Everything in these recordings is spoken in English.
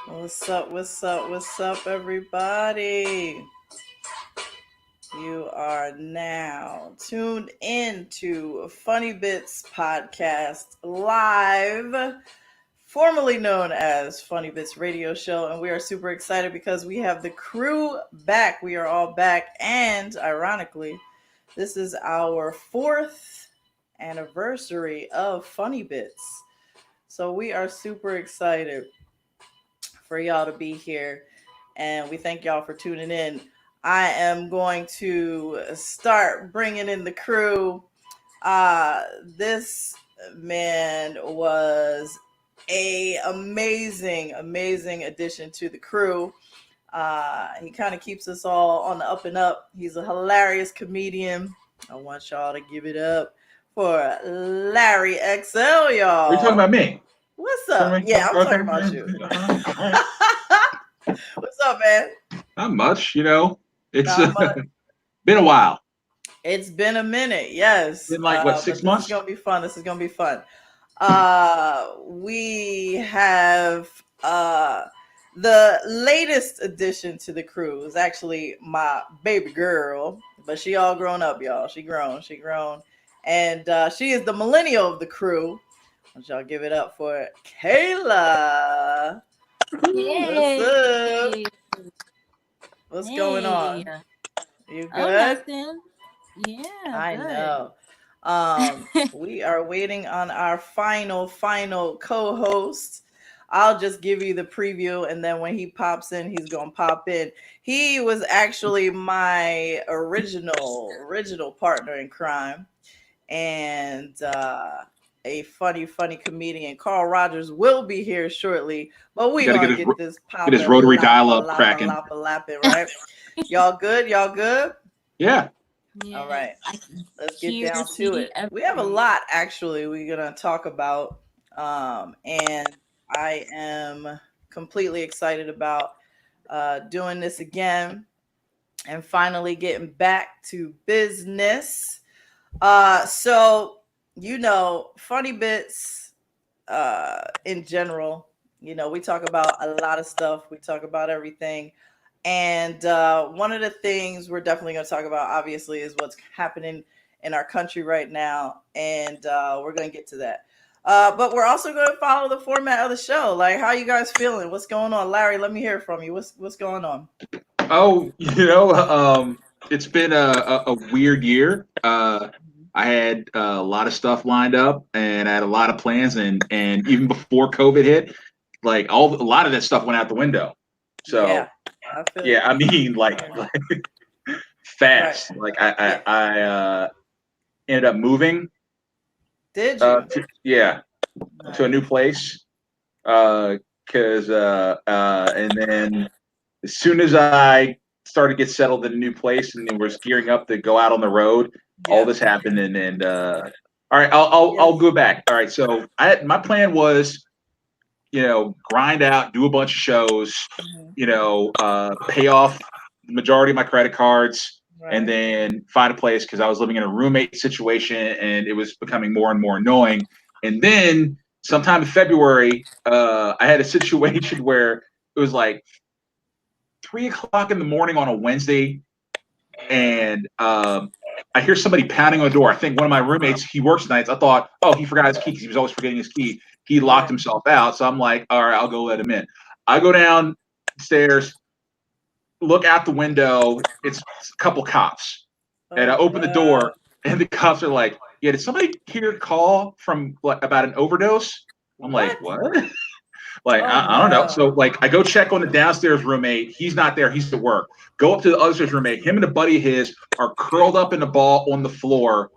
What's up? What's up? What's up, everybody? You are now tuned in to Funny Bits Podcast Live, formerly known as Funny Bits Radio Show. And we are super excited because we have the crew back. We are all back. And ironically, this is our fourth anniversary of Funny Bits. So we are super excited for y'all to be here. And we thank y'all for tuning in. I am going to start bringing in the crew. This man was a amazing addition to the crew. He kind of keeps us all on the up and up. He's a hilarious comedian. I want y'all to give it up for Larry XL, Are you talking y'all. about me? What's up? Yeah, I'm talking about you. What's up, man? Not much, you know. It's Not much. been a while. It's been a minute, yes. Been like what, But 6 this is months? gonna be fun. This is gonna be fun. We have the latest addition to the crew is actually my baby girl, but she all grown up, y'all. She grown, and she is the millennial of the crew. Want y'all give it up for Kayla. Yay! What's up? What's going on? You Oh, good? nothing. Yeah, I good. know. We are waiting on our final co-host. I'll just give you the preview, and then when he pops in, he's gonna pop in. He was actually my original partner in crime, and a funny comedian. Carl Rogers will be here shortly, but we Got to gonna get this get his popping, rotary dial lapa up lapa cracking. lapa lapping, right? Y'all good? Y'all good? Yeah. All Yes, right, I can let's get hear, down to see it. We have a everything. lot actually we're gonna talk about, and I am completely excited about doing this again and finally getting back to business. So funny bits in general. We talk about a lot of stuff. We talk about everything. And one of the things we're definitely going to talk about, obviously, is what's happening in our country right now. And we're going to get to that. But we're also going to follow the format of the show. Like, how you guys feeling? What's going on? Larry, let me hear from you. What's going on? Oh, it's been a weird year. I had a lot of stuff lined up, and I had a lot of plans, and even before COVID hit, like a lot of that stuff went out the window. Yeah, So I feel yeah, you. I mean, like Right. fast. Yeah. I ended up moving. Did you? Yeah, to a new Nice. place. Because and then as soon as I started to get settled in a new place and then was gearing up to go out on the road, all Yeah. this happened. And all right, I'll Yes. go back. All right, so my plan was, grind out, do a bunch of shows, Hmm. pay off the majority of my credit cards, and Right. then find a place because I was living in a roommate situation and it was becoming more and more annoying. And then sometime in February, I had a situation where it was like 3 o'clock in the morning on a Wednesday, and I hear somebody pounding on the door. I think one of my roommates, he works nights. I thought, oh, he forgot his key because he was always forgetting his key. He locked Right. himself out. So I'm like, all right, I'll go let him in. I go downstairs, look out the window. It's a couple cops. And I Oh open the no. door, and the cops are like, yeah, did somebody hear a call from like about an overdose? I'm like, What? what? Like, Oh I don't know. no. So, like, I go check on the downstairs roommate. He's not there. He's at work. Go up to the upstairs roommate. Him and a buddy of his are curled up in a ball on the floor,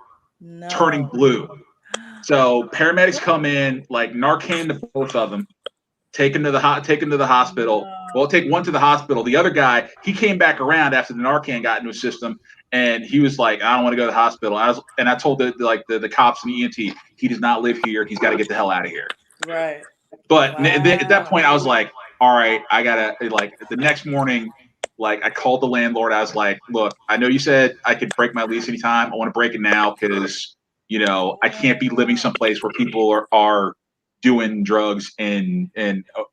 turning No. blue. So paramedics What? come in, like Narcan to both of them, take him to the hospital. Well, No. take one to the hospital. The other guy, he came back around after the Narcan got into his system, and he was like, I don't want to go to the hospital. I told the cops and the EMT, he does not live here. He's got to get the hell out of here. Right. But then at that Wow. point, I was like, all right, I gotta like the next morning, like I called the landlord. I was like, look, I know you said I could break my lease anytime. I want to break it now because I can't be living someplace where people are doing drugs and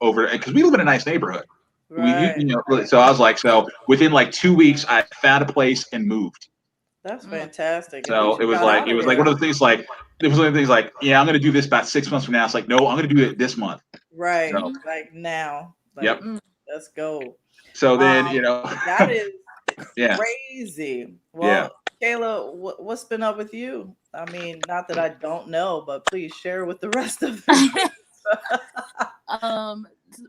over, because we live in a nice neighborhood. Right. So I was like, so within like 2 weeks, I found a place and moved. That's fantastic. At So least you got out of there. one of the things like, it was one of the things like, yeah, I'm going to do this about 6 months from now. It's like, no, I'm going to do it this month. Right. So, Like now. Like, yep. let's go. So then, that is yeah. crazy. Well, Kayla, what's been up with you? I mean, not that I don't know, but please share with the rest of them.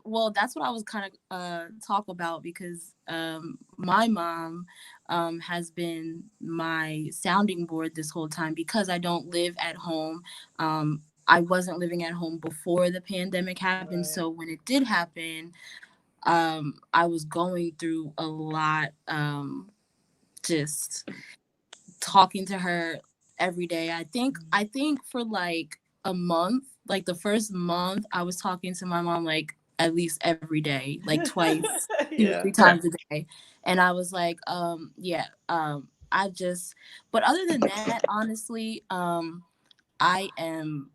Well, that's what I was kind of talk about, because my mom has been my sounding board this whole time, because I don't live at home. I wasn't living at home before the pandemic happened. Right. So when it did happen, I was going through a lot, just talking to her every day. I think for like a month, like the first month, I was talking to my mom like at least every day, like twice, 2-3 times a day. And I was like, but other than that, honestly, I am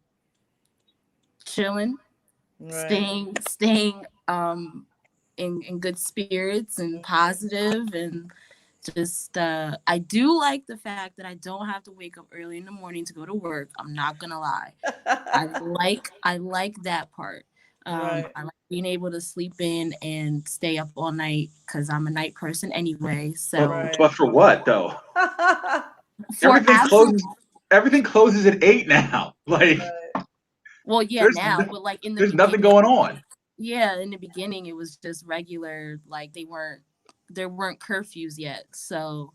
chilling, staying in good spirits and positive, and just I do like the fact that I don't have to wake up early in the morning to go to work. I'm not gonna lie. I like that part. I like being able to sleep in and stay up all night, because I'm a night person anyway. So but for what though? Everything closes at 8 now. Like, well, yeah, now, but like in the there's nothing going on. Yeah, in the beginning it was just regular, like there weren't curfews yet. So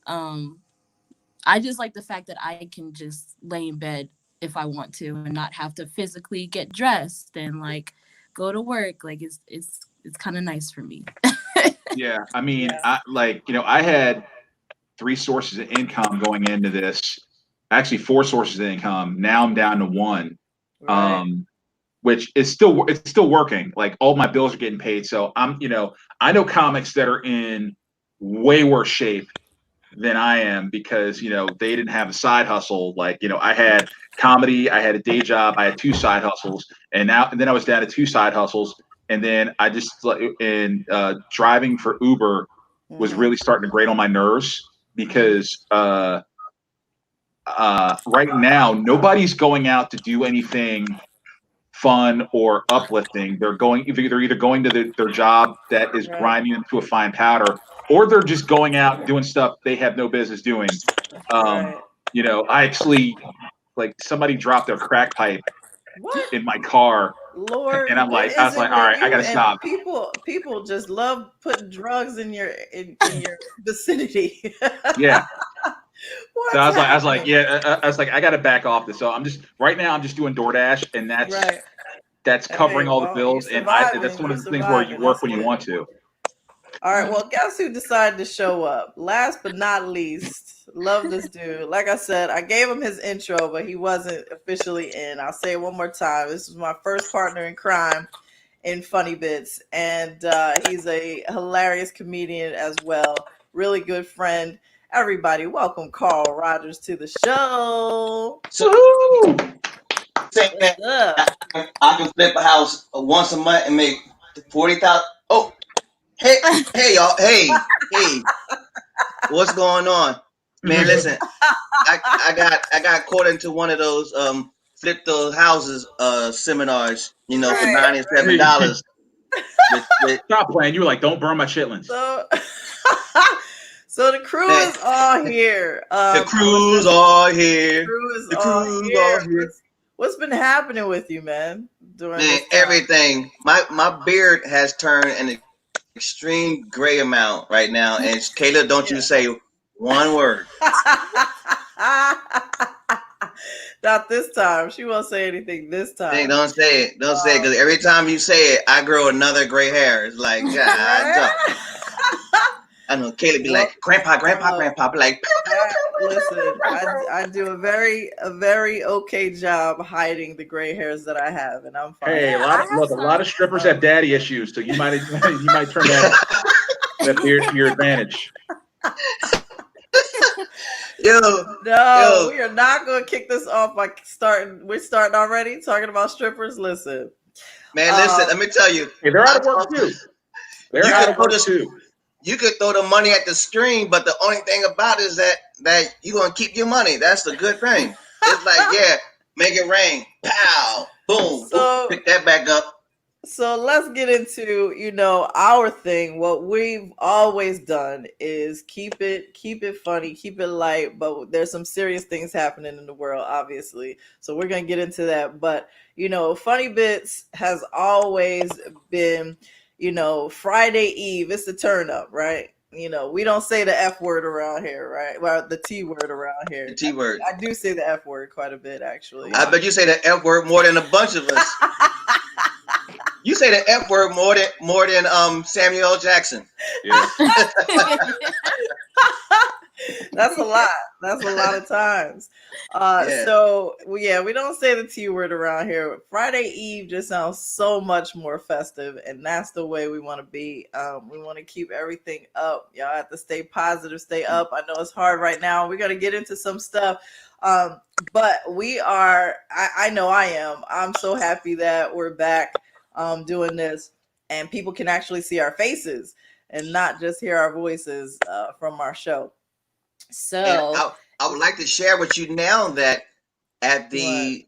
I just like the fact that I can just lay in bed if I want to and not have to physically get dressed and like go to work. Like it's kind of nice for me. Yeah, I mean, I had 3 sources of income going into this. Actually, 4 sources of income. Now I'm down to 1, which is still working. Like, all my bills are getting paid. So I know comics that are in way worse shape than I am, because they didn't have a side hustle. Like, I had comedy, I had a day job, I had 2 side hustles, and then I was down to 2 side hustles, and then I just driving for Uber was really starting to grate on my nerves, because right now nobody's going out to do anything fun or uplifting. They're either going to their job that is grinding them to a fine powder, or they're just going out doing stuff they have no business doing. I actually, like, somebody dropped their crack pipe in my car. Lord, and I was like, all right, I gotta stop. People just love putting drugs in your vicinity. Yeah. So I was like, I gotta back off this. So I'm just doing DoorDash, and that's covering all the bills, and that's one of the things where you work when you want to. All right, well, guess who decided to show up? Last but not least, love this dude. Like I said, I gave him his intro, but he wasn't officially in. I'll say it one more time. This was my first partner in crime in Funny Bits, and he's a hilarious comedian as well. Really good friend. Everybody, welcome Karl Rogers to the show. Saying that I can flip a house once a month and make 40,000. Oh, hey, y'all, hey, what's going on, man? Listen, I got caught into one of those flip those houses seminars, for $97. Stop playing. You were like, don't burn my chitlins. So the crew is all here. The crew's all here. The crew's all here. What's been happening with you, man? Everything. My beard has turned an extreme gray amount right now. And Kayla, don't you say one word. Not this time. She won't say anything this time. Hey, don't say it. Don't say it, because every time you say it, I grow another gray hair. It's like, God. I know Kayla be like, grandpa, be like, pew, pew, pew, listen, I do a very okay job hiding the gray hairs that I have, and I'm fine. Hey, a lot of strippers have daddy issues, so you might turn that beard to your advantage. Yo, No, we are not going to kick this off by starting. We're starting already talking about strippers. Listen, man, listen. Let me tell you. Hey, they're out of work too. They're out of work too. You could throw the money at the screen, but the only thing about it is that you're gonna keep your money. That's the good thing. It's like, yeah, make it rain. Pow, boom, So- pick that back up. So let's get into, our thing. What we've always done is keep it funny, keep it light, but there's some serious things happening in the world, obviously. So we're going to get into that. But, Funny Bits has always been, Friday Eve. It's the turn up, right? We don't say the F word around here, right? Well, the T word around here. The T word. I do say the F word quite a bit, actually. I bet you say the F word more than a bunch of us. You say the F word more than Samuel L. Jackson. Yeah. That's a lot. That's a lot of times. Yeah. So we don't say the T word around here. Friday Eve just sounds so much more festive, and that's the way we want to be. We want to keep everything up. Y'all have to stay positive, stay up. I know it's hard right now. We're gonna get into some stuff. But we are. I know I am. I'm so happy that we're back doing this, and people can actually see our faces and not just hear our voices from our show. So And I would like to share with you now that today,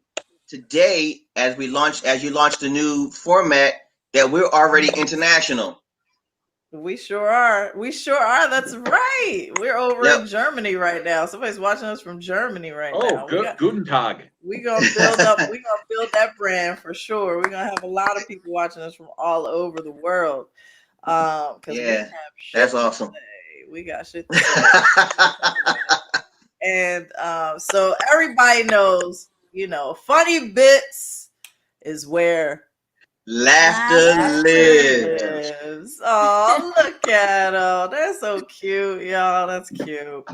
as you launch the new format, that we're already international. we sure are. That's right. We're over in Germany right now. Somebody's watching us from Germany right now. Oh, good. Guten Tag. We're gonna build up. We're gonna build that brand for sure. We're gonna have a lot of people watching us from all over the world. Because we have shit that's to awesome. say. We got shit to say. And so everybody knows, Funny Bits is where laughter lives. Oh, look at them. They're so cute, y'all. That's cute.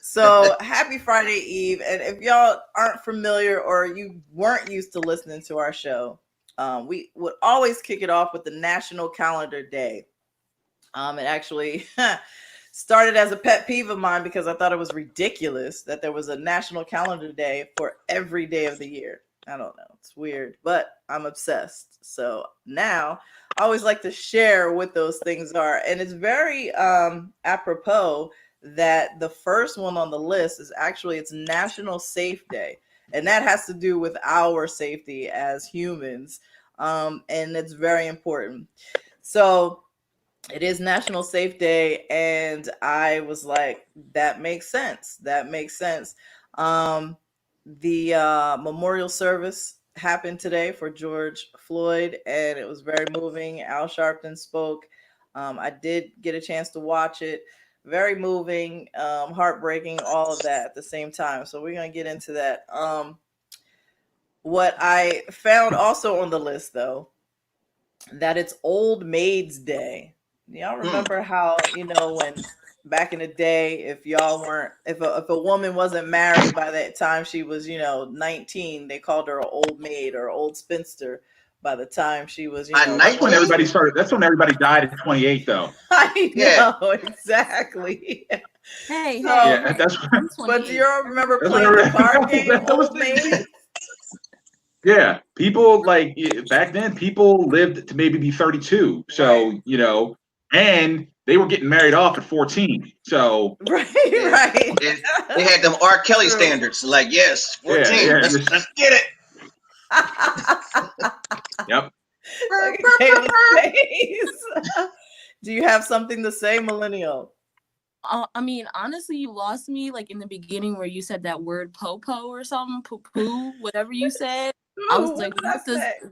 So happy Friday Eve. And if y'all aren't familiar or you weren't used to listening to our show, we would always kick it off with the National Calendar Day. It actually started as a pet peeve of mine because I thought it was ridiculous that there was a National Calendar Day for every day of the year. I don't know. It's weird, but I'm obsessed. So now I always like to share what those things are. And it's very apropos that the first one on the list is actually it's National Safe Day. And that has to do with our safety as humans. And it's very important. So it is National Safe Day, and I was like, that makes sense. That makes sense. The memorial service happened today for George Floyd, and it was very moving. Al Sharpton spoke. I did get a chance to watch it. Very moving, heartbreaking, all of that at the same time. So we're going to get into that. What I found also on the list, though, that it's Old Maids Day. Y'all remember how, when back in the day, if a woman wasn't married by that time she was, 19, they called her an old maid or old spinster by the time she was, That's when everybody started. That's when everybody died at 28, though. I know, exactly. Hey, that's. But do you all remember playing the card game, Old Maid? Yeah, people back then, people lived to maybe be 32. So, and they were getting married off at 14. So right. They had them R. Kelly standards. Like, yes, 14. Let's get it. Yep. Look at Kayla's face. Do you have something to say, Millennial? I mean, honestly, you lost me in the beginning where you said that word po-po or something, poo-poo, whatever you said. I was like,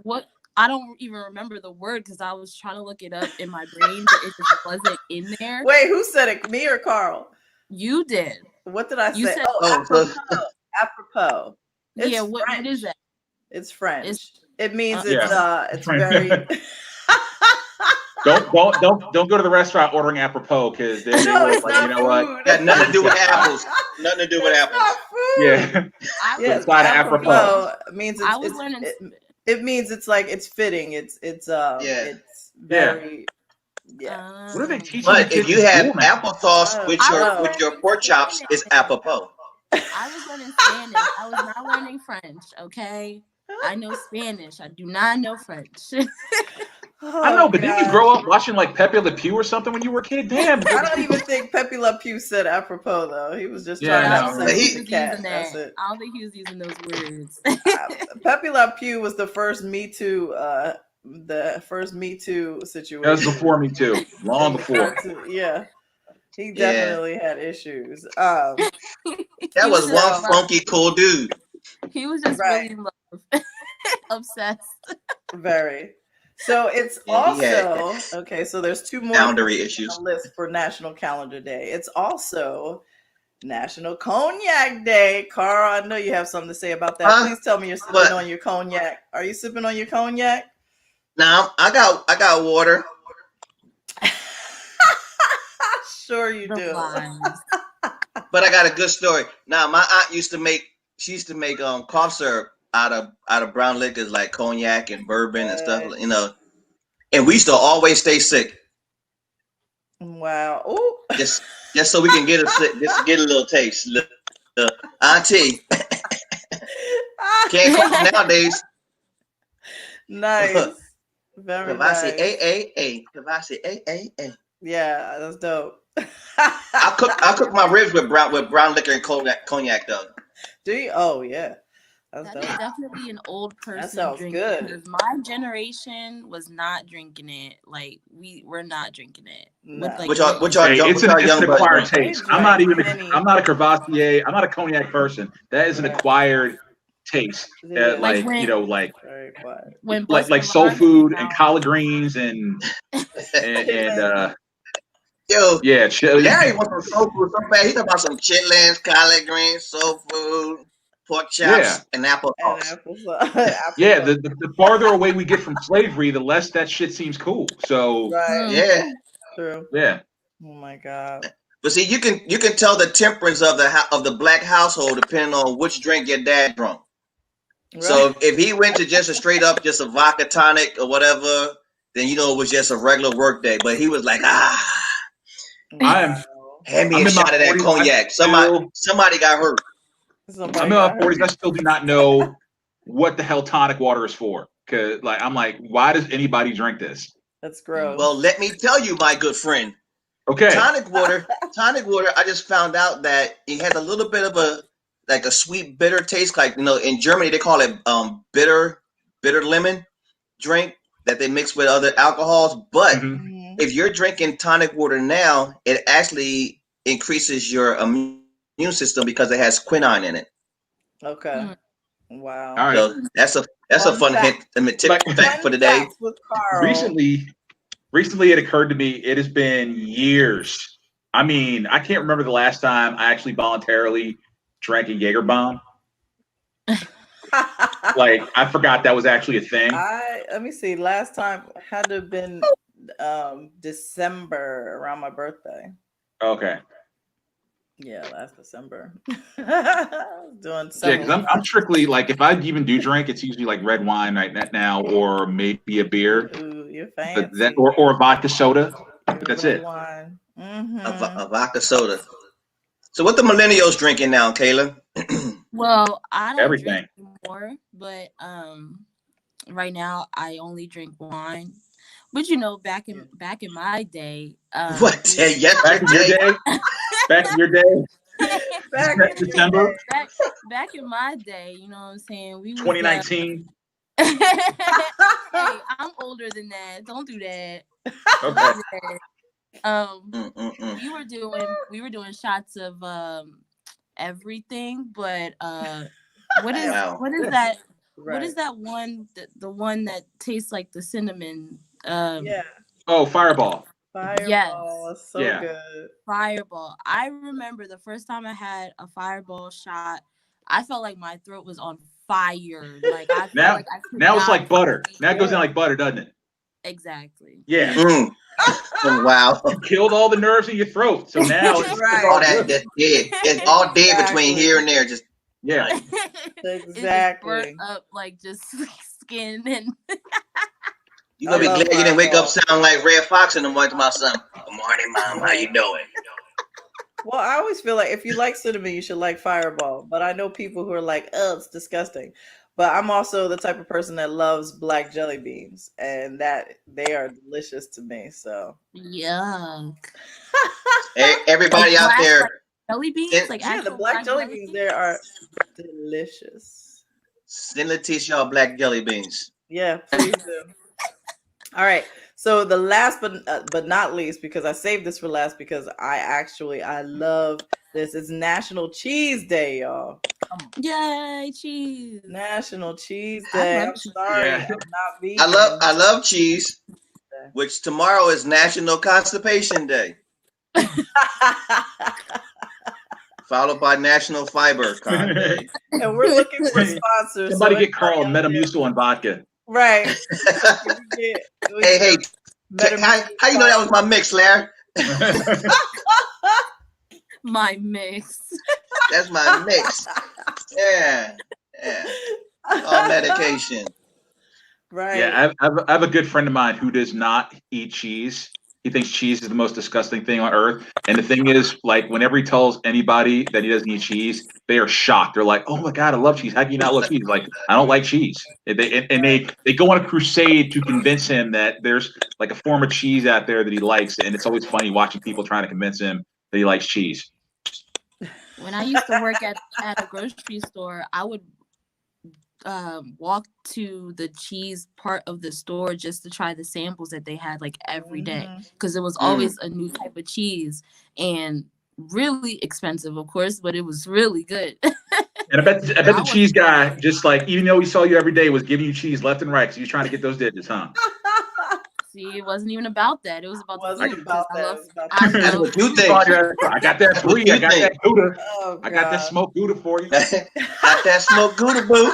what? I don't even remember the word because I was trying to look it up in my brain, but it just wasn't in there. Wait, who said it? Me or Karl? You did. What did I say? You said, apropos. Yeah, what is that? It's French. It means it's very. Don't go to the restaurant ordering apropos because they no, were it's not you know food. what? Got nothing to do with apples. Nothing to do with apples. Not food. Yeah. Yes, apropos means I was learning. It means it's it's fitting. It's very. What are they teaching? But if you have applesauce with your pork chops, it's apropos. I was learning Spanish. I was not learning French. Okay, I know Spanish. I do not know French. I know, but didn't you grow up watching like Pepe Le Pew or something when you were a kid? Damn. I don't even think Pepe Le Pew said apropos though. He was just Yeah, trying I to know. have I don't sex think with he the was cat. using That's that. it. I don't think he was using those words. Pepe Le Pew was the first Me Too, situation. That was before me too. Long before. Yeah, he Yeah. definitely had issues. That He was just one in love. funky cool dude. He was just Right. really in love, obsessed. Very. So it's Yeah, he had also okay. So there's two more boundary things issues. on the list for National Calendar Day. It's also National Cognac Day. Karl, I know you have something to say about that. Huh? Please tell me you're sipping What? on your cognac. Are you sipping on your cognac? Now I got water. Sure you The do. lies. But I got a good story. Now my aunt used to make cough syrup out of brown liquors like cognac and bourbon and stuff, you know. And we used to always stay sick. Wow. Ooh. Just so we can get a little taste. Auntie, can't cough nowadays. Nice. Very Kavasi, nice. Kavasi. Yeah, that's dope. I cook my ribs with brown liquor and cognac though. Do you? Oh yeah, that's That is dope. definitely an old person sounds drink good. because my generation was not drinking it. Like we're not drinking it. No. With, like, Which are Hey, it's an young bucks acquired drink? taste. They I'm not drink even. Henny. I'm not a Crevassier. I'm not a cognac person. That is an Right. acquired taste. Yeah. Like when- you know, like Very quiet. when like soul food and collard greens and Yo, yeah, Larry wants some soul food so bad. He's talking about some chitlins, collard greens, soul food, pork chops, and apple And sauce. applesauce. yeah. The farther away we get from slavery, the less that shit seems cool. So Right. Yeah. True. yeah. Oh my god. But see, you can tell the temperance of the black household depending on which drink your dad drunk. Right. So if he went to just a vodka tonic or whatever, then you know it was just a regular work day. But he was like, I'm hand me I'm a in my shot of that 40s, cognac. Somebody got hurt. I'm in my 40s. I still do not know what the hell tonic water is for. Cause I'm like, why does anybody drink this? That's gross. Well, let me tell you, my good friend. Okay. Tonic water. I just found out that it has a little bit of a sweet, bitter taste. Like, you know, in Germany they call it bitter lemon drink that they mix with other alcohols. But if you're drinking tonic water now, it actually increases your immune system because it has quinine in it. Okay. Wow. All right. So that's a fun hint, fact for today. With Karl. Recently, it occurred to me. It has been years. I mean, I can't remember the last time I actually voluntarily drank a Jaeger bomb. Like, I forgot that was actually a thing. Let me see. Last time had to have been December around my birthday. Okay. Yeah, last December. Doing Yeah, because I'm strictly like, if I even do drink, it's usually like red wine right now, or maybe a beer. Ooh, you're fancy. But or a vodka soda. But that's it. Wine. A vodka soda. So what the millennials drinking now, Kayla? Well, I don't Everything. drink anymore, but right now I only drink wine. But you know, back in my day, What? Back in your day? Back in your day? Back in December? Back in my day, you know what I'm saying? We 2019. Hey, I'm older than that. Don't do that. Okay. We were doing shots of everything, but what is that? Right. What is that one? The one that tastes like the cinnamon. Yeah. Oh, Fireball. Fireball. Yes. So good. Fireball. I remember the first time I had a Fireball shot, I felt like my throat was on fire. Like I felt now, like I could now it's not like butter. breathe. Now it goes in like butter, doesn't it? Exactly. Yeah. Wow. You killed all the nerves in your throat, so now it's Right. all that's dead. It's all dead between here and there. Just yeah. Exactly. It just burnt up like just skin and. You gonna be glad you didn't wake up sounding like Red Fox in the morning to my son. Good morning, Mom. How you doing? Well, I always feel like if you like cinnamon, you should like Fireball. But I know people who are like, "Oh, it's disgusting." But I'm also the type of person that loves black jelly beans, and that they are delicious to me. So, Yuck. Everybody out Black, there, like, jelly beans, send, like yeah, the actual black black jelly jelly beans beans. there are delicious. send LaTice y'all black jelly beans. Yeah, please do. All right. So the last but not least, because I saved this for last because I love this. It's National Cheese Day, y'all. Come on. Yay, cheese. National Cheese I Day. love I'm cheese. sorry, Yeah. I'm not vegan. I love cheese, which tomorrow is National Constipation Day, followed by National Fiber Con Day. And we're looking for sponsors. Somebody so get Karl anybody out there- Metamucil and vodka. Right. we Hey, get how you know that was my mix, Larry? My mix. That's my mix. Yeah. All medication. Right. Yeah, I have a good friend of mine who does not eat cheese. He thinks cheese is the most disgusting thing on earth. And the thing is, like, whenever he tells anybody that he doesn't eat cheese, they are shocked. They're like, "Oh my God, I love cheese. How can you not love cheese?" Like, I don't like cheese. They go on a crusade to convince him that there's like a form of cheese out there that he likes. And it's always funny watching people trying to convince him that he likes cheese. When I used to work at a grocery store, I would walk to the cheese part of the store just to try the samples that they had like every day, because it was always a new type of cheese and really expensive, of course, but it was really good. And I bet the cheese guy, just like, even though he saw you every day, was giving you cheese left and right because he was trying to get those digits, huh? See, it wasn't even about that. It was about the food. About I that. love That's what you think. I got that for you. I got that Gouda. Oh, I got that smoked Gouda for you. Got that smoked Gouda, boo.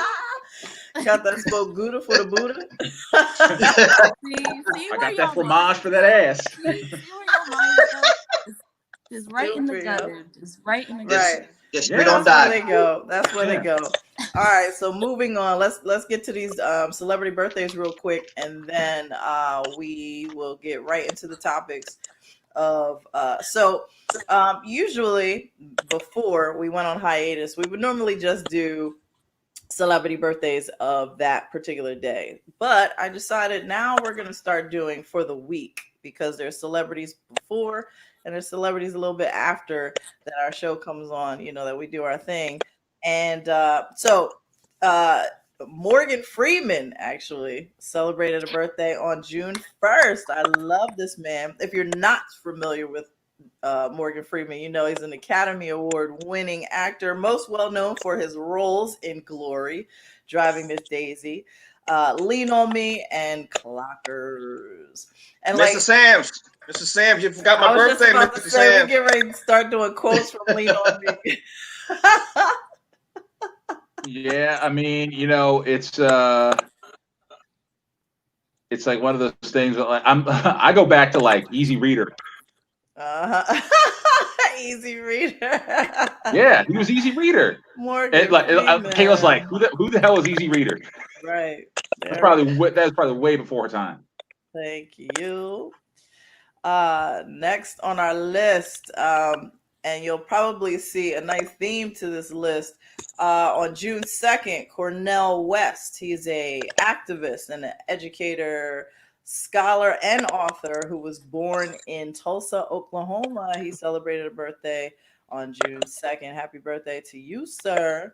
Got that smoked Gouda for the Buddha. See I got that fromage for that ass. See where your mind goes? Just right in the gutter. Just right in the gutter. Just straight on die. That's where they go. All right, so moving on. Let's get to these celebrity birthdays real quick, and then we will get right into the topics of usually before we went on hiatus, we would normally just do celebrity birthdays of that particular day. But I decided now we're going to start doing for the week, because there's celebrities before and there's celebrities a little bit after that our show comes on, that we do our thing. And Morgan Freeman actually celebrated a birthday on June 1st. I love this man. If you're not familiar with Morgan Freeman, he's an Academy Award winning actor, most well known for his roles in Glory, Driving Miss Daisy, Lean on Me, and Clockers. And Mr. Sam's, you forgot my birthday, Mr. Sam's. We get ready to start doing quotes from Lean on Me. Yeah, I mean, it's like one of those things that, like, I go back to like Easy Reader. Easy Reader. Yeah, he was Easy Reader. Morgan and like Freeman. Kayla's like, who the hell is Easy Reader? Right. That's probably way before her time. Thank you. Next on our list, and you'll probably see a nice theme to this list. On June 2nd, Cornel West. He's a activist and an educator, scholar, and author who was born in Tulsa, Oklahoma. He celebrated a birthday on June 2nd. Happy birthday to you, sir.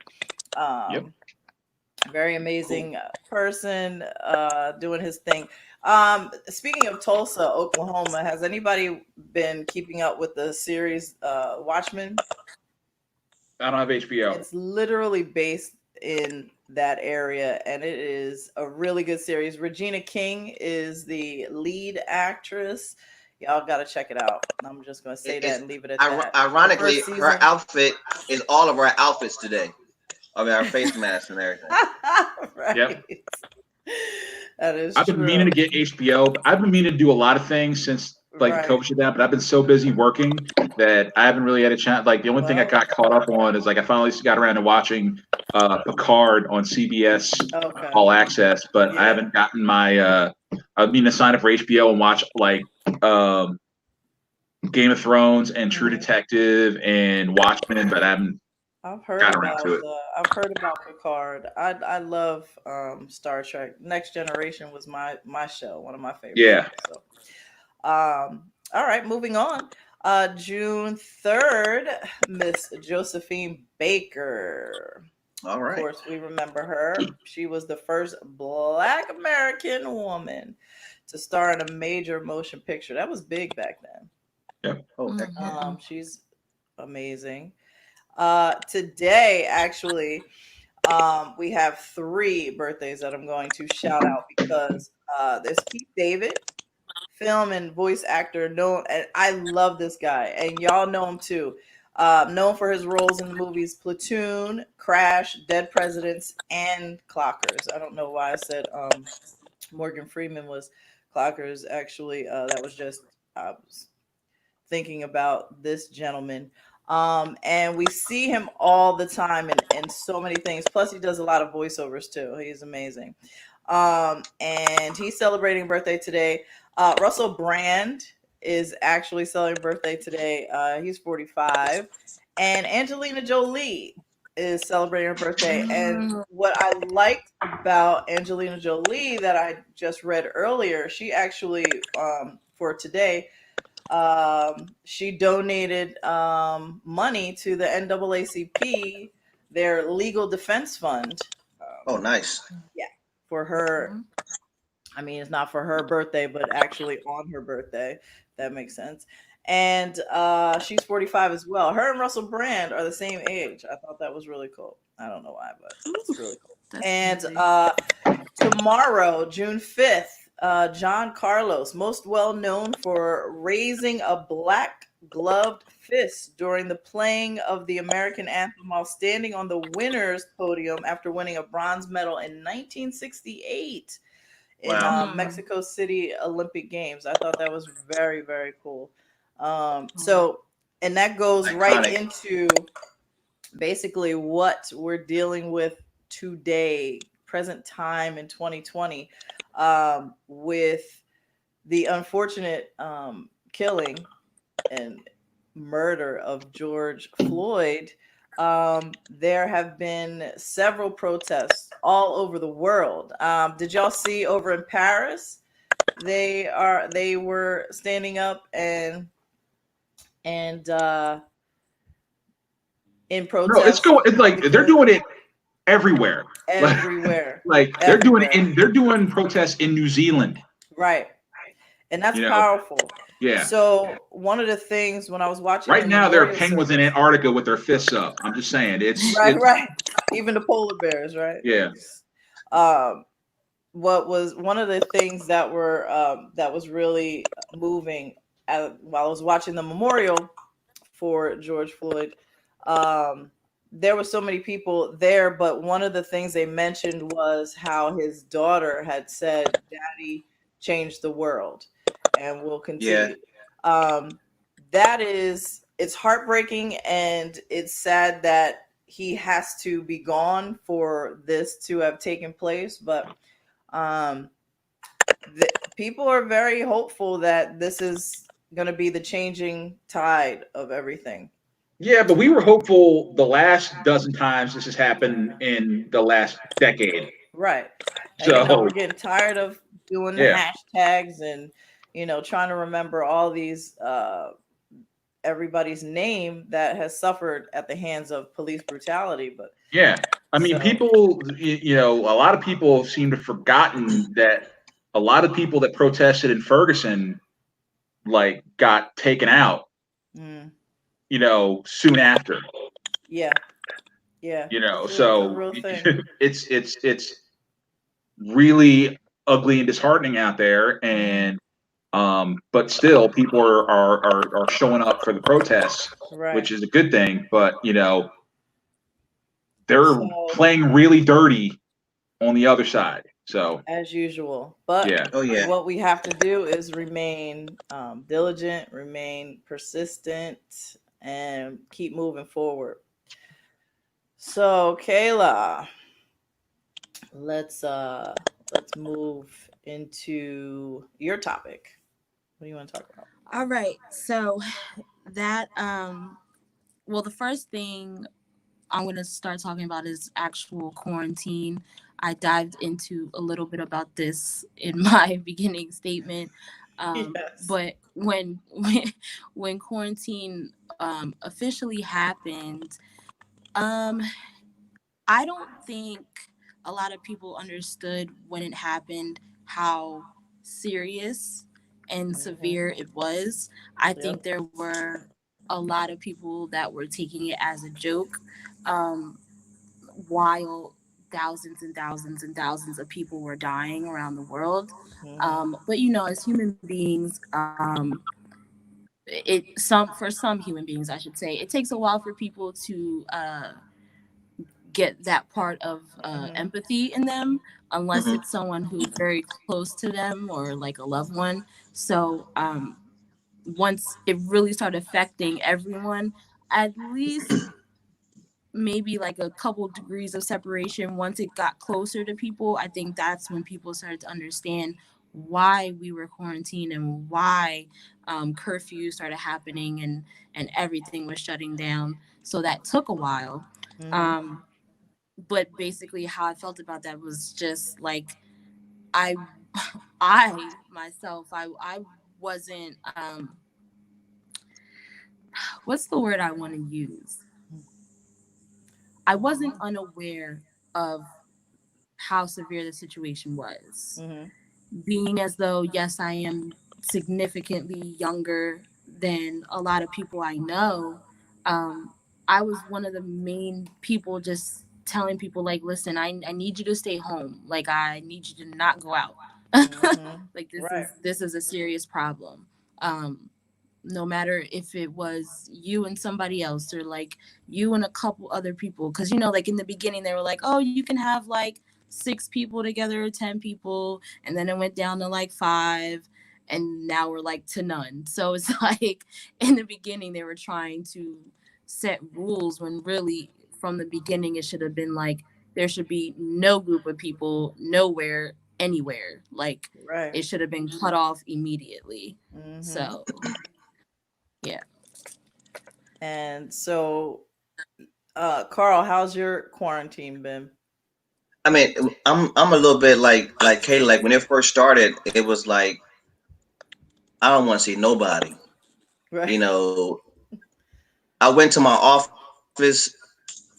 Yep. Very amazing person, doing his thing. Speaking of Tulsa, Oklahoma, has anybody been keeping up with the series Watchmen? I don't have HBO. It's literally based in that area, and it is a really good series. Regina King is the lead actress. Y'all got to check it out. I'm just going to say that and leave it at that. Ironically, her outfit is all of our outfits today. I mean, our face masks and everything. Right. Yep. That is I've true. been meaning to get HBO. I've been meaning to do a lot of things since the COVID shut down, but I've been so busy working that I haven't really had a chance. Like, the only thing I got caught up on is, like, I finally got around to watching Picard on CBS All Access, but I haven't gotten my I mean to sign up for HBO and watch, like, Game of Thrones and True Mhm. Detective and Watchmen, but I haven't I've heard got around to about it. Picard. I love Star Trek. Next Generation was my show, one of my favorite Yeah. shows. So all right, moving on. June 3rd, Miss Josephine Baker. All Of right. course, we remember her. She was the first Black American woman to star in a major motion picture. That was big back then. Yep. Oh, heck yeah. Mhm. She's amazing. Today, actually, we have 3 birthdays that I'm going to shout out because there's Keith David, film and voice actor known, and I love this guy, and y'all know him too. Known for his roles in the movies Platoon, Crash, Dead Presidents, and Clockers. I don't know why I said Morgan Freeman was Clockers. Actually, that was just I was thinking about this gentleman. And we see him all the time in so many things. Plus, he does a lot of voiceovers too. He's amazing. And he's celebrating a birthday today. Russell Brand is actually celebrating birthday today. He's 45. And Angelina Jolie is celebrating her birthday. And what I liked about Angelina Jolie that I just read earlier, she actually, for today, she donated money to the NAACP, their legal defense fund. Oh, nice. Yeah, for her. I mean, it's not for her birthday, but actually on her birthday. That makes sense. And she's 45 as well. Her and Russell Brand are the same age. I thought that was really cool. I don't know why, but it's really cool. That's And amazing. tomorrow, June 5th, John Carlos, most well known for raising a black gloved fist during the playing of the American anthem while standing on the winner's podium after winning a bronze medal in 1968 in Wow. Mexico City Olympic Games. I thought that was very, very cool. So, and that goes right Iconic. into basically what we're dealing with today, present time in 2020, with the unfortunate killing and murder of George Floyd. There have been several protests all over the world. Did y'all see over in Paris? They were standing up and in No, it's protest going. It's of like the they're killing doing it everywhere. everywhere, Like they're doing it everywhere. they're doing protests in New Zealand. Right. And that's You know, powerful. yeah. So one of the things when I was watching the Right now, there are memorial penguins in service, Antarctica with their fists up. I'm just saying, right, right, even the polar bears, right? yeah, Um, what was one of the things that was really moving while I was watching the memorial for George Floyd. Um, there were so many people there, but one of the things they mentioned was how his daughter had said, "Daddy changed the world," and will Yeah. continue. That is, it's heartbreaking and it's sad that he has to be gone for this to have taken place, but um, people are very hopeful that this is going to be the changing tide of everything. yeah. But we were hopeful the last dozen times this has happened in the last decade. Right. And So we're getting tired of doing the yeah, hashtags and trying to remember all these everybody's name that has suffered at the hands of police brutality, but yeah. I mean, so people. A lot of people seem to have forgotten that a lot of people that protested in Ferguson like got taken out. mm, Soon after. yeah, yeah, it's a So real thing. it's really ugly and disheartening out there, and but still people are showing up for the protests, Right. which is a good thing. But they're So playing really dirty on the other side. So as usual. But yeah, Oh, yeah. what we have to do is remain diligent, remain persistent, and keep moving forward. So, Kayla, let's move into your topic. What do you want to talk about? All right. So that well, the first thing I'm going to start talking about is actual quarantine. I dived into a little bit about this in my beginning statement. Yes. But when quarantine officially happened, um, I don't think a lot of people understood when it happened how serious and Mm-hmm. severe it was. I think Yep. there were a lot of people that were taking it as a joke, um, while thousands and thousands and thousands of people were dying around the world. Mm-hmm. But you know, as human beings, it some for some human beings, I should say, it takes a while for people to get that part of Mm-hmm. empathy in them, unless Hmm. it's someone who's very close to them or like a loved one. So once it really started affecting everyone, at least maybe like a couple degrees of separation, once it got closer to people, I think that's when people started to understand why we were quarantined and why curfews started happening and everything was shutting down. So that took a while. Mm-hmm. um, but basically how I felt about that was just like I I myself I wasn't what's the word I want to use? I wasn't unaware of how severe the situation was. Mm-hmm. Being as though, yes, I am significantly younger than a lot of people I know, um, I was one of the main people just telling people, like, listen, I need you to stay home. Like, I need you to not go out. Mm-hmm. Like, Right. this is a serious problem. Um, no matter if it was you and somebody else or like you and a couple other people, because you know, like in the beginning they were like, oh, you can have like 6 people together or 10 people, and then it went down to like 5, and now we're like to none. So it's like in the beginning they were trying to set rules when really from the beginning it should have been like there should be no group of people nowhere anywhere. Like Right. it should have been cut off immediately. Mm-hmm. So yeah. And so, Carl, how's your quarantine been? I mean, I'm a little bit like Kayla. Like when it first started, it was like I don't want to see nobody. Right. You know, I went to my office,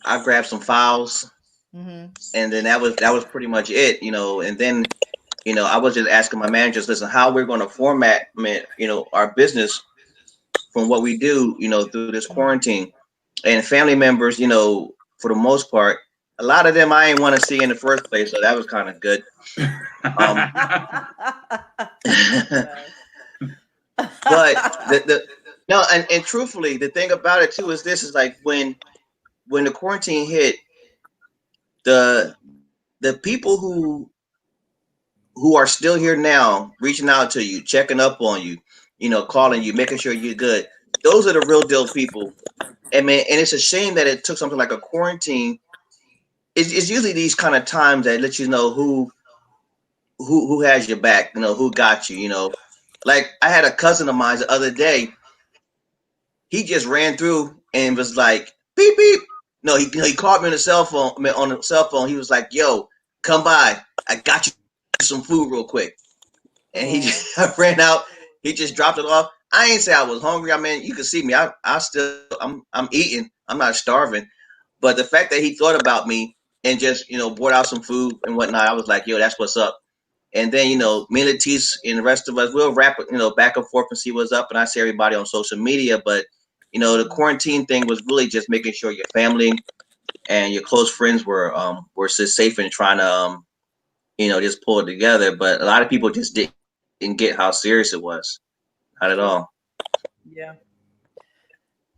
I grabbed some files, Mm-hmm. and then that was pretty much it. You know, and then I was just asking my managers, listen, how we're going to format, our business from what we do, through this Mm-hmm. quarantine, and family members, for the most part, a lot of them I ain't want to see in the first place, so that was kind of good. Um, Yes. but the no, and truthfully, the thing about it too is this is like when the quarantine hit, the people who are still here now, reaching out to you, checking up on you, calling Mm-hmm. you, making sure you're good. Those are the real deal people. And man, and it's a shame that it took something like a quarantine. It's usually these kind of times that let you know who has your back, who got you. Like I had a cousin of mine the other day. He just ran through and was like beep beep. No, he called me on the cell phone. I mean, on the cell phone, he was like, "Yo, come by. I got you some food real quick." And he just I Oh. ran out. He just dropped it off. I ain't say I was hungry. I mean, you can see me. I'm eating. I'm not starving. But the fact that he thought about me and just brought out some food and whatnot, I was like, yo, that's what's up. And then me and LaTice and the rest of us, we'll wrap it back and forth and see what's up. And I see everybody on social media, but the Mm-hmm. quarantine thing was really just making sure your family and your close friends were safe and trying to just pull it together. But a lot of people just didn't get how serious it was. Not at all. Sure. Yeah.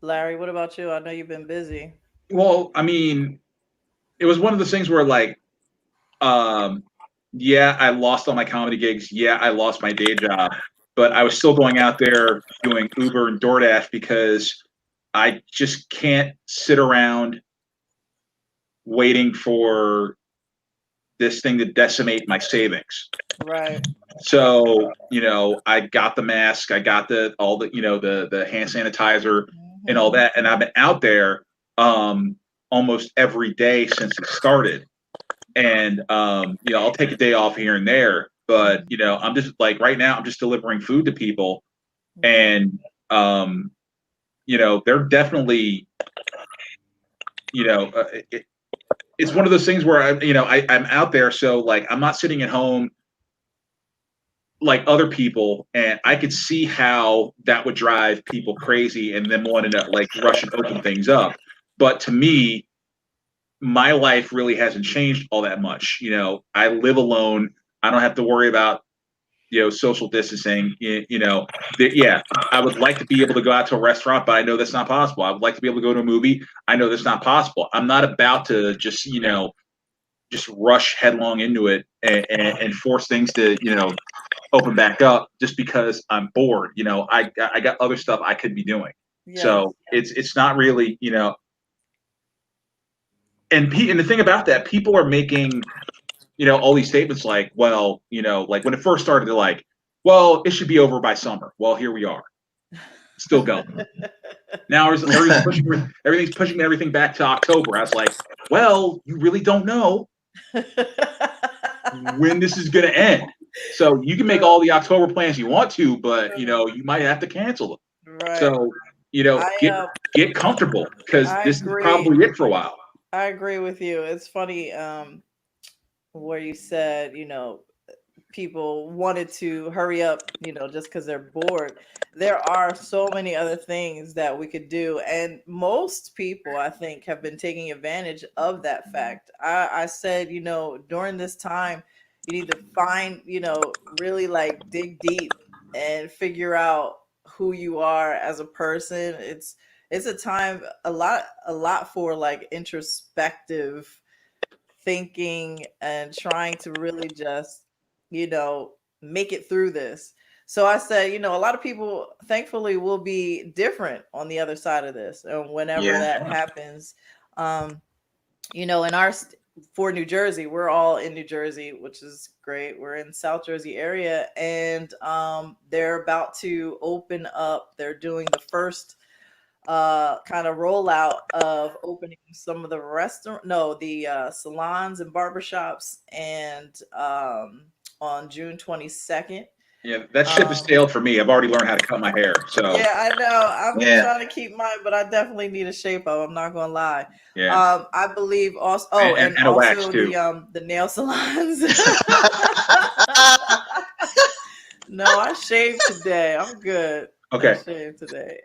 Larry, what about you? I know you've been busy. Well, I mean, it was one of those things where like, um, yeah, I lost all my comedy gigs. Yeah, I lost my day job, but I was still going out there doing Uber and DoorDash because I just can't sit around waiting for this thing to decimate my savings. Right. So, I got the mask, I got all the, the hand sanitizer and all that. And I've been out there almost every day since it started. And, I'll take a day off here and there, but, I'm just like right now, I'm just delivering food to people. And, they're definitely, it's one of those things where I'm out there. So like, I'm not sitting at home like other people, and I could see how that would drive people crazy and them wanting to like rush and open things up. But to me, my life really hasn't changed all that much. I live alone. I don't have to worry about social distancing. Yeah, I would like to be able to go out to a restaurant, but I know that's not possible. I would like to be able to go to a movie. I know that's not possible. I'm not about to just rush headlong into it and force things to open back up just because I'm bored. I got other stuff I could be doing. Yes. So it's not really, and the thing about that, people are making, all these statements like, well, like when it first started, they're like, well, it should be over by summer. Well, here we are, still going. Now everything's pushing everything back to October. I was like, well, you really don't know when this is going to end. So you can make all the October plans you want to, but you might have to cancel them. Right. So get comfortable, because this is probably it for a while. I agree with you. It's funny where you said people wanted to hurry up, just because they're bored. There are so many other things that we could do, and most people, I think, have been taking advantage of that fact. I said, during this time, you need to find, really like dig deep and figure out who you are as a person. It's a time, a lot for like introspective thinking and trying to really just, make it through this. So I said, a lot of people thankfully will be different on the other side of this. And whenever that happens, in our for New Jersey, we're all in New Jersey, which is great. We're in South Jersey area, and they're about to open up. They're doing the first kind of rollout of opening some of the salons and barbershops, and on June 22nd. Yeah, that ship has sailed for me. I've already learned how to cut my hair. So yeah, I know. I've been trying to keep mine, but I definitely need a shape up. I'm not gonna lie. Yeah. I believe also. Oh, and also wax too. The nail salons. No, I shaved today. I'm good. Okay. I shaved today.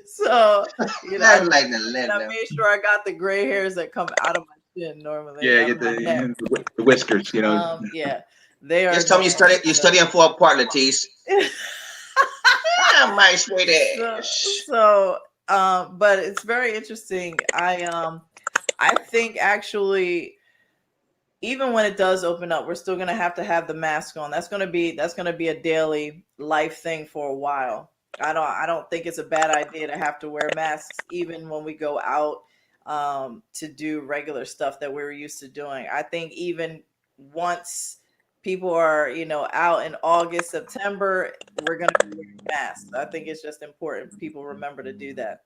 So I made sure I got the gray hairs that come out of my chin normally. Yeah, get the whiskers. Yeah. They are. Just tell me you're studying for a part, LaTice. My sweetie. So, but it's very interesting. I think actually, even when it does open up, we're still gonna have to have the mask on. That's gonna be a daily life thing for a while. I don't think it's a bad idea to have to wear masks even when we go out to do regular stuff that we're used to doing. I think even once people are, out in August, September, we're going to be wearing masks. I think it's just important people remember to do that.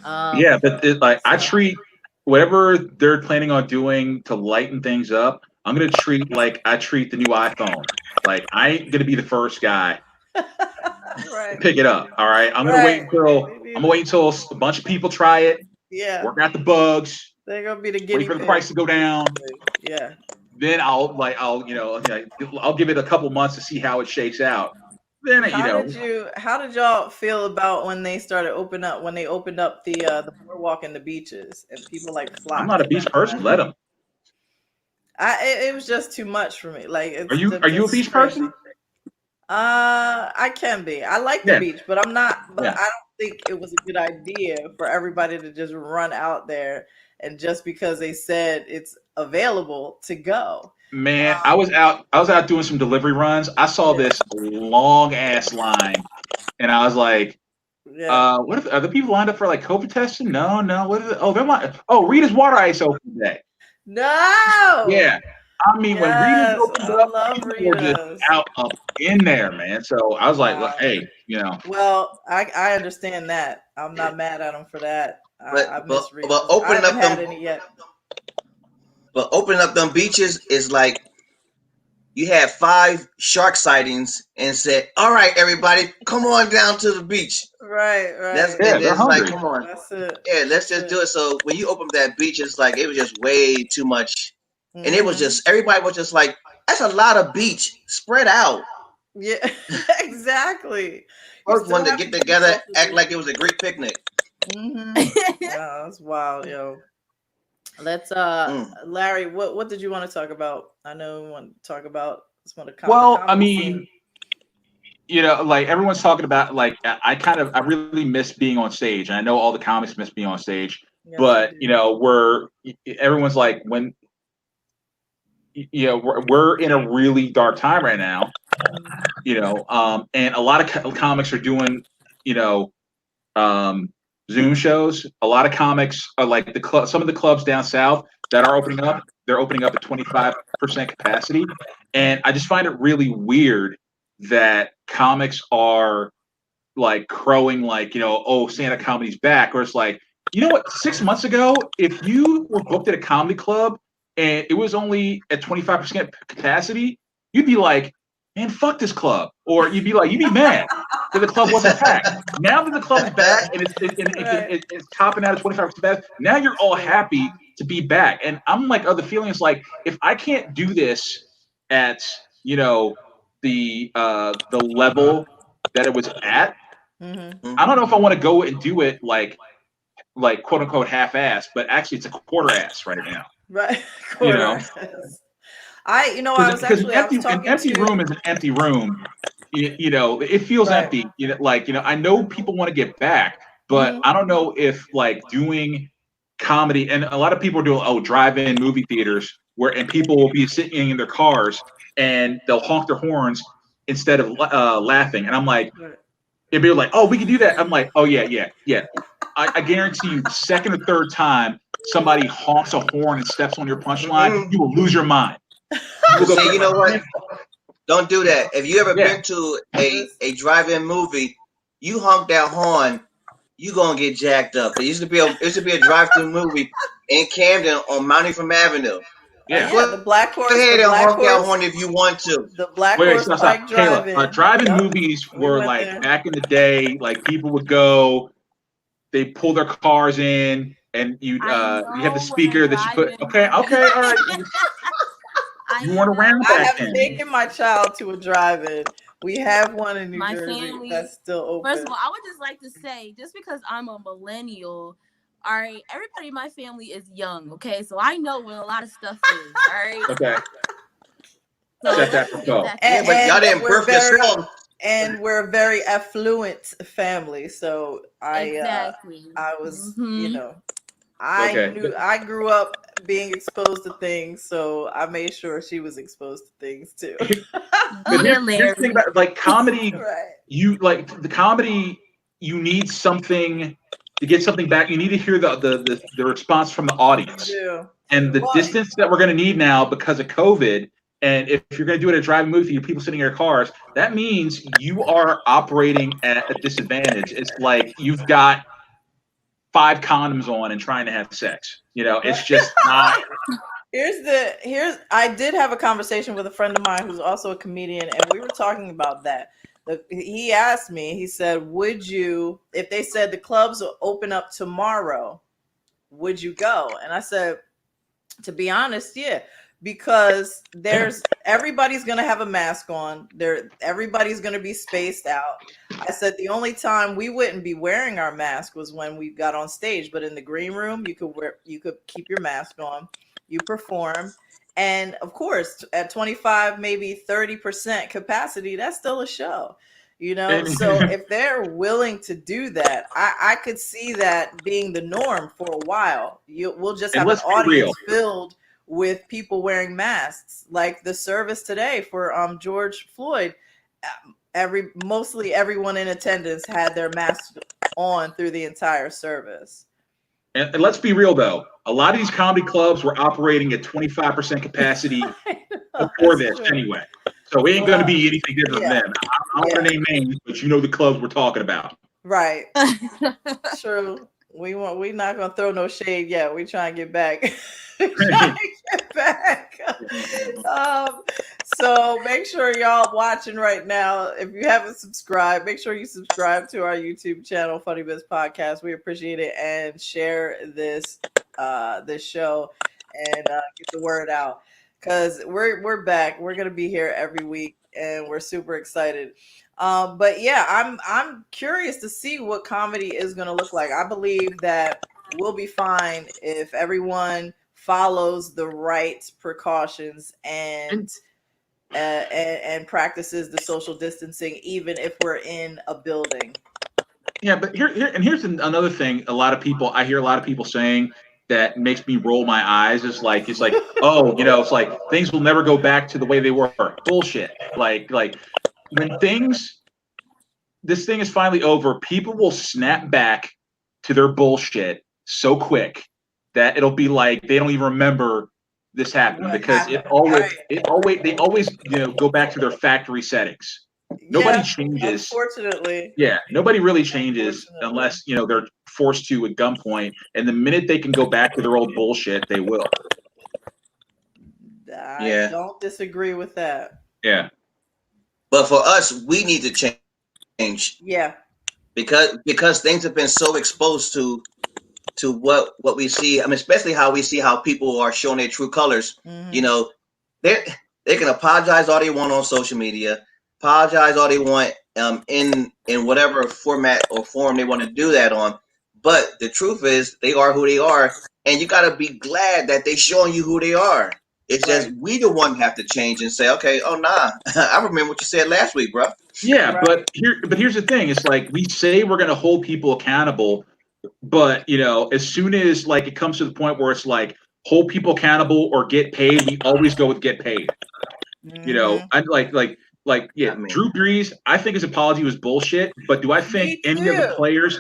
Yeah, but I treat whatever they're planning on doing to lighten things up, I'm going to treat like I treat the new iPhone. Like, I ain't going to be the first guy to pick it up. All right. I'm going to wait until a bunch of people try it. Yeah. Work out the bugs. They're going to be the guinea wait for the price to go down. Yeah. Then I'll give it a couple months to see how it shakes out. Then how did y'all feel about when they opened up the boardwalk and the beaches and people like flocked? I'm not a beach person. Let them. It was just too much for me. Like, are you a beach person? I can be. I like the beach, but I'm not. But I don't think it was a good idea for everybody to just run out there and just because they said it's available to go. Man, I was out doing some delivery runs. I saw this long ass line, and I was like, what are the people lined up for like COVID testing? No. What are they're like, Rita's Water Ice open today. No. Yeah. I mean, when Rita's Yes, opened I up, love people were just Rita's. out up in there, man. So I was like, look, Wow. hey, you know, Well, I understand that. I'm not mad at him for that. I but miss Rita's. I haven't had any yet. opening up them beaches is like you had 5 shark sightings and said, "All right, everybody, come on down to the beach." Right, That's right. yeah, and they're it's like, hungry. come on, That's it. yeah, let's That's just it. do it. So when you opened that beach, it's like it was just way too much, and it was Hmm. just everybody was just like, "That's a lot of beach spread out." Yeah, exactly. You First still one to have to get give together, yourself the act distance. like it was a Greek picnic. Hmm. Yeah, that's wild, yo. Let's Mm. Larry, what did you want to talk about? I know we want to talk about the Well, I comedy scene. mean, you know, like everyone's talking about, like I really miss being on stage, and I know all the comics miss being on stage, Yes, we but you do. know, everyone's like, when you know, we're in a really dark time right now, Mhm. you know, and a lot of comics are doing, you know, um, Zoom shows. A lot of comics are like some of the clubs down south that are opening up. They're opening up at 25% capacity, and I just find it really weird that comics are like crowing, like, you know, oh, stand-up comedy's back, or it's like, you know what, 6 months ago, if you were booked at a comedy club and it was only at 25% capacity, you'd be like, man, fuck this club, or you'd be mad that the club wasn't packed. Now that the club is back and Right. it's topping out at 25%, now you're all True. happy to be back. And I'm like, the feeling is like, if I can't do this at, you know, the level that it was at, Hmm. I don't Mhm. know if I want to go and do it like quote unquote half ass, but actually it's a quarter ass right now. Right. You Quarter. know, Yes. I was because actually I was an talking empty to room is an empty room. You know, it feels right. empty. You know, like, you know, I know people want to get back, but Hmm. I don't know if like doing comedy, and a lot of people are doing, oh, drive-in movie theaters where, and people will be sitting in their cars and they'll honk their horns instead of laughing, and I'm like, Right. if you're like, oh, we can do that, I'm like, oh yeah, yeah, yeah. I guarantee you, the second or third time somebody honks a horn and steps on your punchline, Mm. you will lose your mind. You will But go, see, you know what? man, Don't do that. If you ever yeah, been to Listen. a drive-in movie, you honk that horn, you gonna get jacked up. It used to be a drive-through movie in Camden on Mount Ephraim Avenue. yeah. Yeah, Go ahead and honk that horn if you want to. The Black Wait, Horse stop. Pike Kayla, Drive-In. drive-in Yep, movies we were went like there. back in the day. Like people would go, they pull their cars in, and I you have the know what a speaker that you put. drive-in Okay, movie. okay, all right. I You weren't know around I back what have it then. taken is. my child to a drive-in. We have one in New My Jersey family. that's still First open. of all, I would just like to say, just because I'm a millennial, all right, everybody in my family is young, okay? So I know what a lot of stuff is, all right? Okay, So c'est let's just get apropos. that Yeah, clear. but y'all And didn't we're birth very yourself. we're a very affluent family. So Exactly. I was, Mm-hmm. Okay. I grew up being exposed to things, so I made sure she was exposed to things too. But Yeah, here's the thing Larry. about like comedy. Right. You like the comedy. You need something to get something back. You need to hear the response from the You audience, do. and the Well, distance that we're going to need now because of COVID. And if you're going to do it at a drive-in movie theater, people sitting in their cars, that means you are operating at a disadvantage. It's like you've got 5 condoms on and trying to have sex. You know, it's right. just not. Here's I did have a conversation with a friend of mine who's also a comedian, and we were talking about that. He asked me, he said, would you, if they said the clubs will open up tomorrow, would you go? And I said, to be honest, yeah, because Yeah. there's everybody's gonna have a mask on. Everybody's gonna be spaced out. I said the only time we wouldn't be wearing our mask was when we got on stage, but in the green room, you could keep your mask on, you perform, and of course, at 25, maybe 30% capacity, that's still a show. So And, if they're willing to do that, I could see that being the norm for a while. We'll just and have an let's be real. audience filled with people wearing masks, like the service today for George Floyd. Mostly everyone in attendance had their masks on through the entire service. And let's be real though, a lot of these comedy clubs were operating at 25% capacity before this anyway. So it ain't going to be anything different from them. I don't want to name names, but you know the clubs we're talking about. Right. True. We're not gonna throw no shade yet. We try and get back. So make sure y'all watching right now. If you haven't subscribed, make sure you subscribe to our YouTube channel, Funny Biz Podcast. We appreciate it, and share this show and get the word out, because we're back. We're gonna be here every week, and we're super excited. But yeah, I'm curious to see what comedy is going to look like. I believe that we'll be fine if everyone follows the right precautions and practices the social distancing, even if we're in a building. Yeah, but here's another thing. I hear a lot of people saying that makes me roll my eyes. It's like, oh, it's like things will never go back to the way they were. Bullshit. Like when this thing is finally over, people will snap back to their bullshit so quick that it'll be like they don't even remember this happened, because they always go back to their factory settings. Nobody changes. Unfortunately. Yeah, nobody really changes unless they're forced to at gunpoint. And the minute they can go back to their old bullshit, they will. I don't disagree with that. Yeah. But for us, we need to change. Yeah. Because things have been so exposed to what we see. I mean, especially how we see how people are showing their true colors. Mm-hmm. They can apologize all they want on social media, apologize all they want in whatever format or form they want to do that on. But the truth is, they are who they are, and you got to be glad that they're showing you who they are. It's just we the one have to change and say, okay, oh nah, I remember what you said last week, bro. Yeah, but here's the thing. It's like we say we're going to hold people accountable, but as soon as it comes to the point where it's like hold people accountable or get paid, we always go with get paid. Mm-hmm. I Drew Brees, I think his apology was bullshit, but do I think any of the players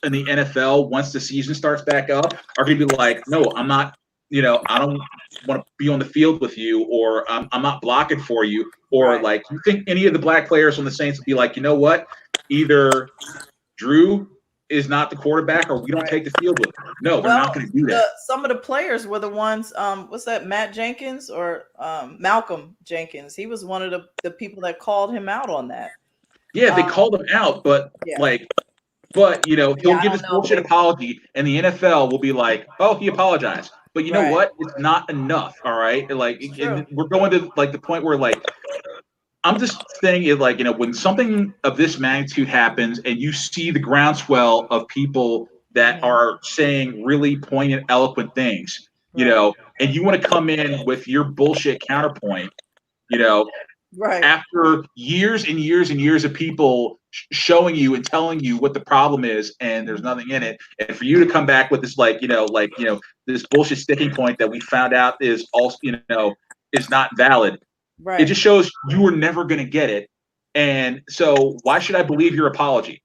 in the NFL, once the season starts back up, are going to be like, no, I'm not, I don't want to be on the field with you, or I'm not blocking for you, or you think any of the black players on the Saints would be like, you know what, either Drew is not the quarterback or we don't take the field with him. No, they're not going to do that. Some of the players were the ones, what's that, Matt Jenkins or Malcolm Jenkins? He was one of the people that called him out on that. Yeah, they called him out, but he'll give his bullshit apology, and the NFL will be like, oh, he apologized. But you know what? It's not enough, all right? And we're going to the point where I'm just saying it when something of this magnitude happens and you see the groundswell of people that are saying really poignant, eloquent things, and you want to come in with your bullshit counterpoint, after years and years and years of people showing you and telling you what the problem is and there's nothing in it, and for you to come back with this this bullshit sticking point that we found out is also is not valid. It just shows you were never going to get it. And so why should I believe your apology?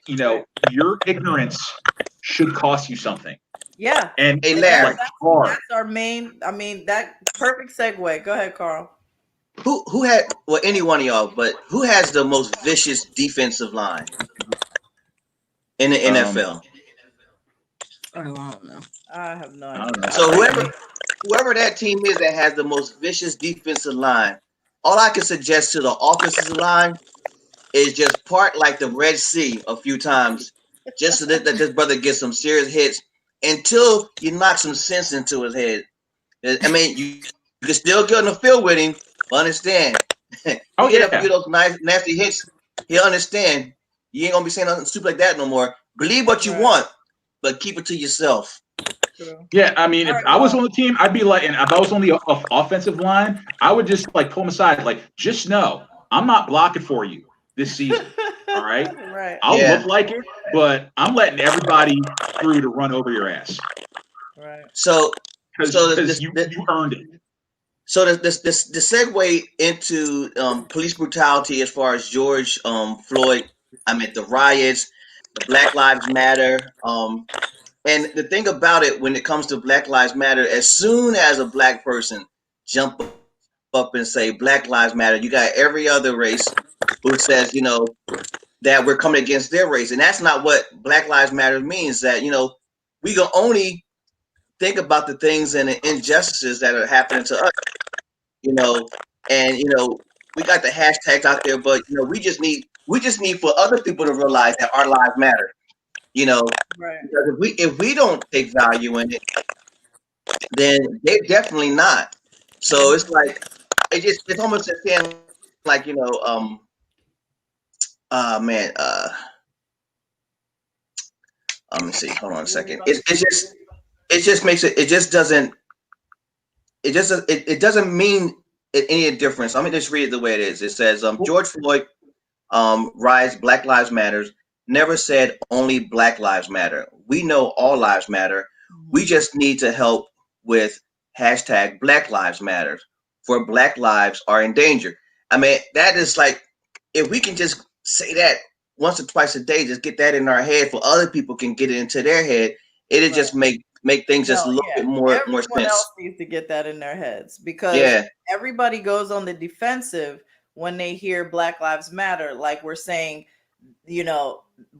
Your ignorance should cost you something. Yeah. And Larry, that's our main, that perfect segue. Go ahead, Karl. Who had, well, any one of y'all, but who has the most vicious defensive line in the NFL? I don't know. I have no idea. So whoever that team is that has the most vicious defensive line, all I can suggest to the offensive line is just part like the Red Sea a few times, just so that this brother gets some serious hits until you knock some sense into his head. I mean, you can still get on the field with him, but understand. Get up and get those nice, nasty hits. He'll understand. You ain't gonna be saying nothing stupid like that no more. Believe what you want, but keep it to yourself. Yeah, I mean, if I was on the team, I'd be like, and if I was on the offensive line, I would just pull him aside, just know I'm not blocking for you this season. All right, I'll look like it, but I'm letting everybody through to run over your ass. Right. So you earned it. So the segue into police brutality as far as George Floyd, the riots, the Black Lives Matter, And the thing about it, when it comes to Black Lives Matter, as soon as a black person jump up and say Black Lives Matter, you got every other race who says, that we're coming against their race. And that's not what Black Lives Matter means. That, we can only think about the things and the injustices that are happening to us, and we got the hashtags out there, but we just need for other people to realize that our lives matter. Right. Because if we don't take value in it, then they're definitely not. So it's like it's almost a saying like man let me see, hold on a second. It just makes it just doesn't it doesn't mean any difference. Let me just read it the way it is. It says George Floyd rise, Black Lives Matters, never said only Black Lives Matter. We know all lives matter. We just need to help with hashtag Black Lives Matter, for Black lives are in danger. I mean, that is like, if we can just say that once or twice a day, just get that in our head, for other people can get it into their head, it'll just make things just a little bit more Everyone sense. else needs to get that in their heads, because Yeah. everybody goes on the defensive when they hear Black Lives Matter, like we're saying,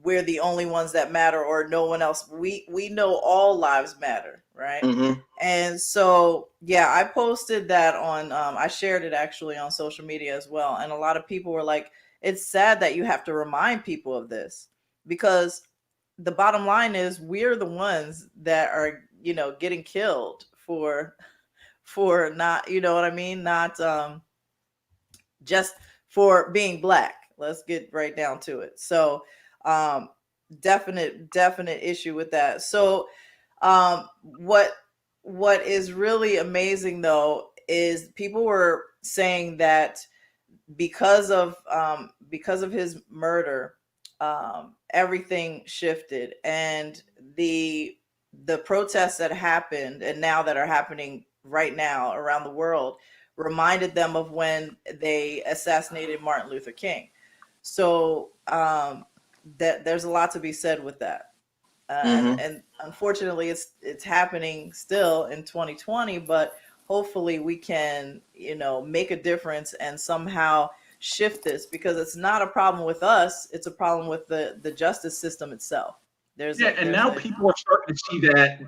we're the only ones that matter, or no one else. We know all lives matter, right? Mm-hmm. And so, yeah, I posted that on, I shared it actually on social media as well. And a lot of people were like, it's sad that you have to remind people of this, because the bottom line is we're the ones that are, getting killed for not, you know what I mean? Not just for being black. Let's get right down to it. So, um, definite issue with that. So, what is really amazing though is people were saying that because of his murder, everything shifted, and the protests that happened and now that are happening right now around the world reminded them of when they assassinated Martin Luther King. So that there's a lot to be said with that. And unfortunately, it's happening still in 2020. But hopefully, we can make a difference and somehow shift this, because it's not a problem with us; it's a problem with the justice system itself. And now people are starting to see that,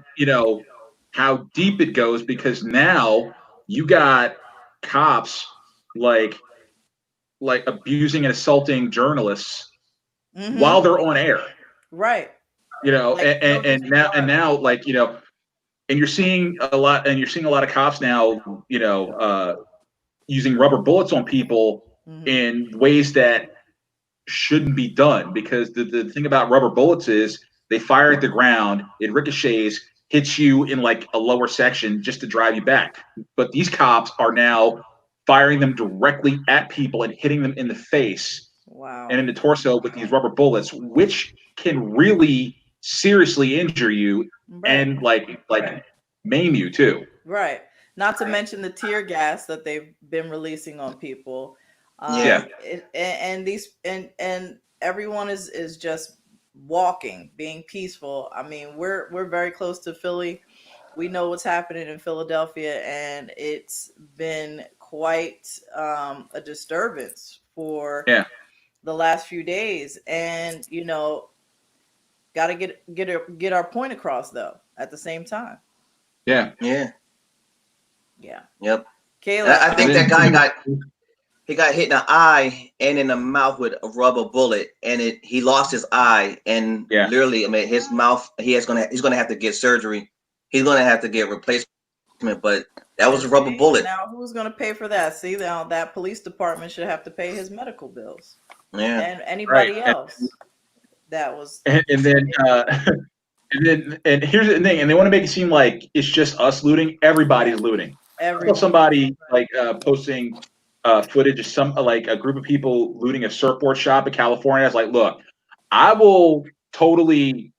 how deep it goes, because now you got cops like abusing and assaulting journalists while they're on air. Right. And now and you're seeing a lot of cops now, using rubber bullets on people in ways that shouldn't be done, because the thing about rubber bullets is they fire at the ground, it ricochets, hits you in like a lower section just to drive you back. But these cops are now firing them directly at people and hitting them in the face and in the torso with these rubber bullets, which can really seriously injure you and like maim you too. Right. Not to mention the tear gas that they've been releasing on people. And everyone is just walking, being peaceful. I mean, we're very close to Philly. We know what's happening in Philadelphia, and it's been quite a disturbance for the last few days. And got to get our point across though at the same time. Yeah. Yep. Kayla, I think that guy got hit in the eye and in the mouth with a rubber bullet, and he lost his eye, and literally, I mean, his mouth, he's gonna have to get surgery. He's gonna have to get replacement, but that was a rubber bullet. Now, who's gonna pay for that? See, now that police department should have to pay his medical bills. Yeah. And anybody else that was. And then and here's the thing, and they want to make it seem like it's just us looting. Everybody's looting. Somebody posting footage of some a group of people looting a surfboard shop in California. It's like, look, I will totally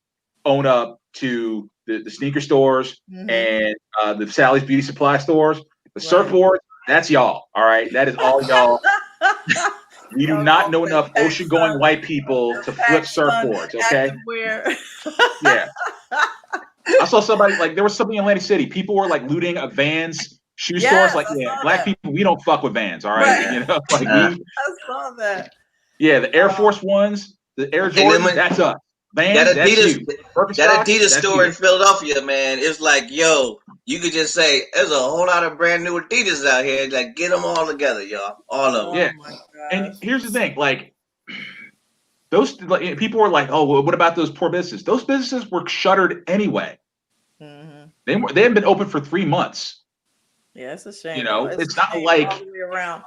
own up to the sneaker stores and the Sally's Beauty Supply stores. The surfboard, that's y'all. All right, that is all y'all. We do not know enough ocean-going white people to flip surfboards. Okay. Yeah. I saw somebody like there was something in Atlantic City. People were like looting a Vans shoe stores. Yes, Like, I yeah, saw black that. people, we don't fuck with Vans. All right, Right. you know, like Uh, I saw that. yeah, the Air Force Ones, the Air and then Jordans, when that's us. Vans, that that's Adidas you. that Birkenstocks, Adidas that's store in you. Philadelphia, man, it's like, yo, you could just say there's a whole lot of brand new Adidas out here. Like, get them all together, y'all, all of them. Oh Yeah, my and gosh. here's the thing, like those like, people were like, oh, well, what about those poor businesses? Those businesses were shuttered anyway. Hmm. They haven't been open for 3 months. Yeah, it's a You shame. know, It's it's a not shame all like the way around.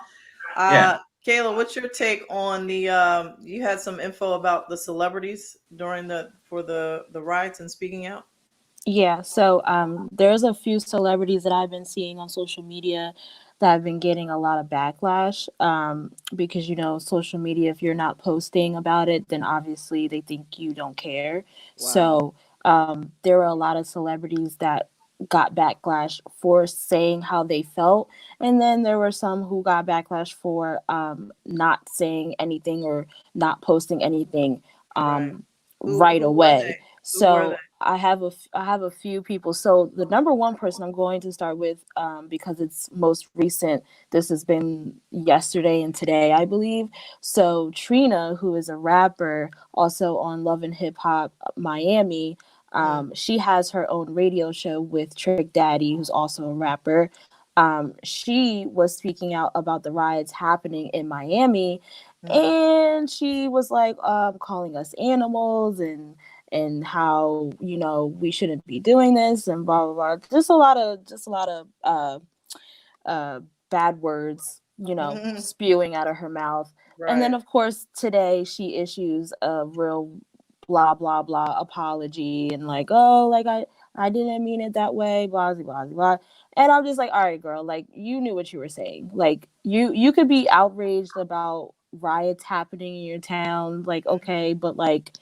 yeah. Kayla, what's your take on the you had some info about the celebrities during the riots and speaking out? Yeah, so there's a few celebrities that I've been seeing on social media that have been getting a lot of backlash because, social media, if you're not posting about it, then obviously they think you don't care. Wow. So there were a lot of celebrities that got backlash for saying how they felt. And then there were some who got backlash for not saying anything or not posting anything Right. right Who were away. they? Who were they? So I have a few people. So the number one person I'm going to start with, because it's most recent. This has been yesterday and today, I believe. So Trina, who is a rapper, also on Love and Hip Hop Miami. Mm, She has her own radio show with Trick Daddy, who's also a rapper. She was speaking out about the riots happening in Miami, mm. and she was like calling us animals and how we shouldn't be doing this and blah blah blah. Just a lot of bad words, Mhm. spewing out of her mouth. And then Right. of course today she issues a real blah blah blah apology and like, oh, like I didn't mean it that way, blah blah blah blah. And I'm just like, all right, girl, like you knew what you were saying. Like you could be outraged about riots happening in your town, like okay, but like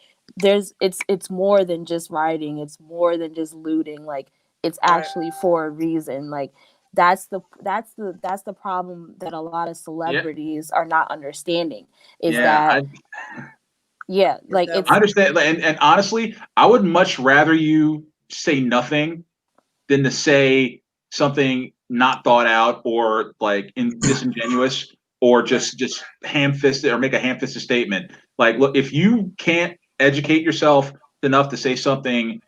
it's more than just rioting, it's more than just looting, like it's Right. actually for a reason. Like that's the problem that a lot of Yeah, celebrities are not understanding is yeah. that yeah, Is like that I it's understand, and honestly, I would much rather you say nothing than to say something not thought out or like disingenuous or right? just ham-fisted or make a ham-fisted statement. Like, look, if you can't educate yourself enough to say something,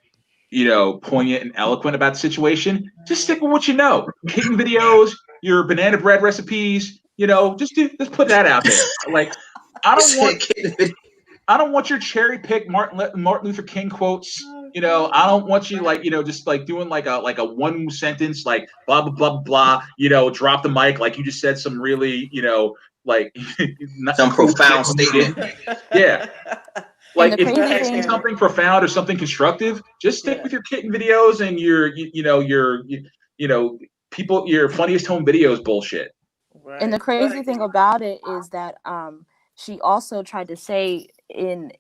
poignant and eloquent about the situation, just Mhm. stick with what you know. Kitten videos, your banana bread recipes, just put that out there. Like, I You don't want said, kid, I don't want your cherry pick Martin Luther King quotes. Oh, I God. don't want you like just like doing like a one sentence like blah blah blah blah. Drop the mic like you just said some really like not some cool shit profound when you statement. didn't. Yeah, and like the if you crazy can't say Right. thing something profound or something constructive, just stick Yeah. with your kitten videos and you know people your funniest home videos bullshit. and the Right. Go crazy ahead, thing Kayla. about it is that she also tried to say in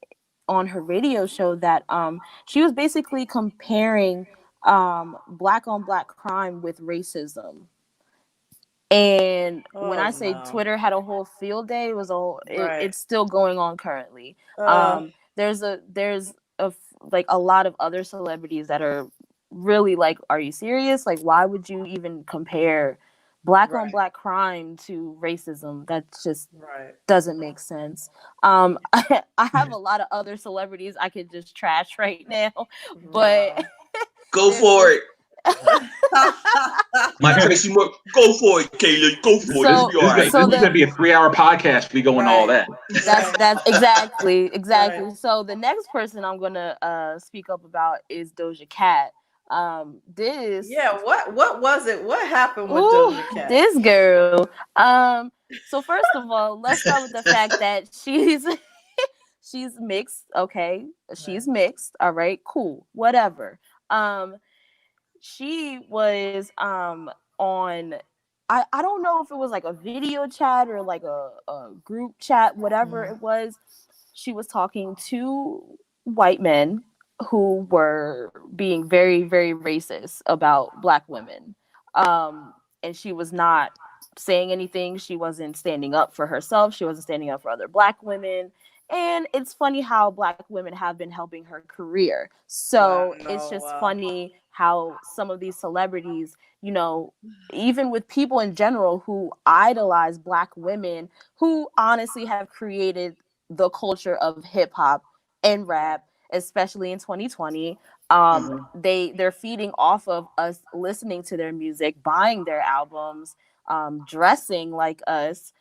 on her radio show that she was basically comparing black on black crime with racism. And when Oh I say no. Twitter had a whole field day, Right. it's still going on currently. Uh. There's like a lot of other celebrities that are really like, are you serious? Like, why would you even compare black on Right. black crime to racism? That just Right. doesn't make sense. I have a lot of other celebrities I could just trash right now, but Wow. Go there's for just it. My Tracy Morgan, go for it, Kayla. Go for it. Let's so be all right. This so is the gonna be a 3-hour podcast. If we go into all Right. that. Right. That's Right. exactly. So the next person I'm gonna speak up about is Doja Cat. This Yeah. What was it? What happened with ooh Doja Cat? this girl. So first of all, let's start with the fact that she's she's mixed. Okay, Right. she's mixed. All right, cool, whatever. Um, she was on. I don't know if it was like a video chat or like a group chat, whatever Mm. it was. She was talking to white men who were being very, very racist about black women. And she was not saying anything. She wasn't standing up for herself. She wasn't standing up for other black women. And it's funny how Black women have been helping her career. So it's just funny how some of these celebrities, you know, even with people in general who idolize Black women, who honestly have created the culture of hip hop and rap, especially in 2020. They're feeding off of us listening to their music, buying their albums, dressing like us.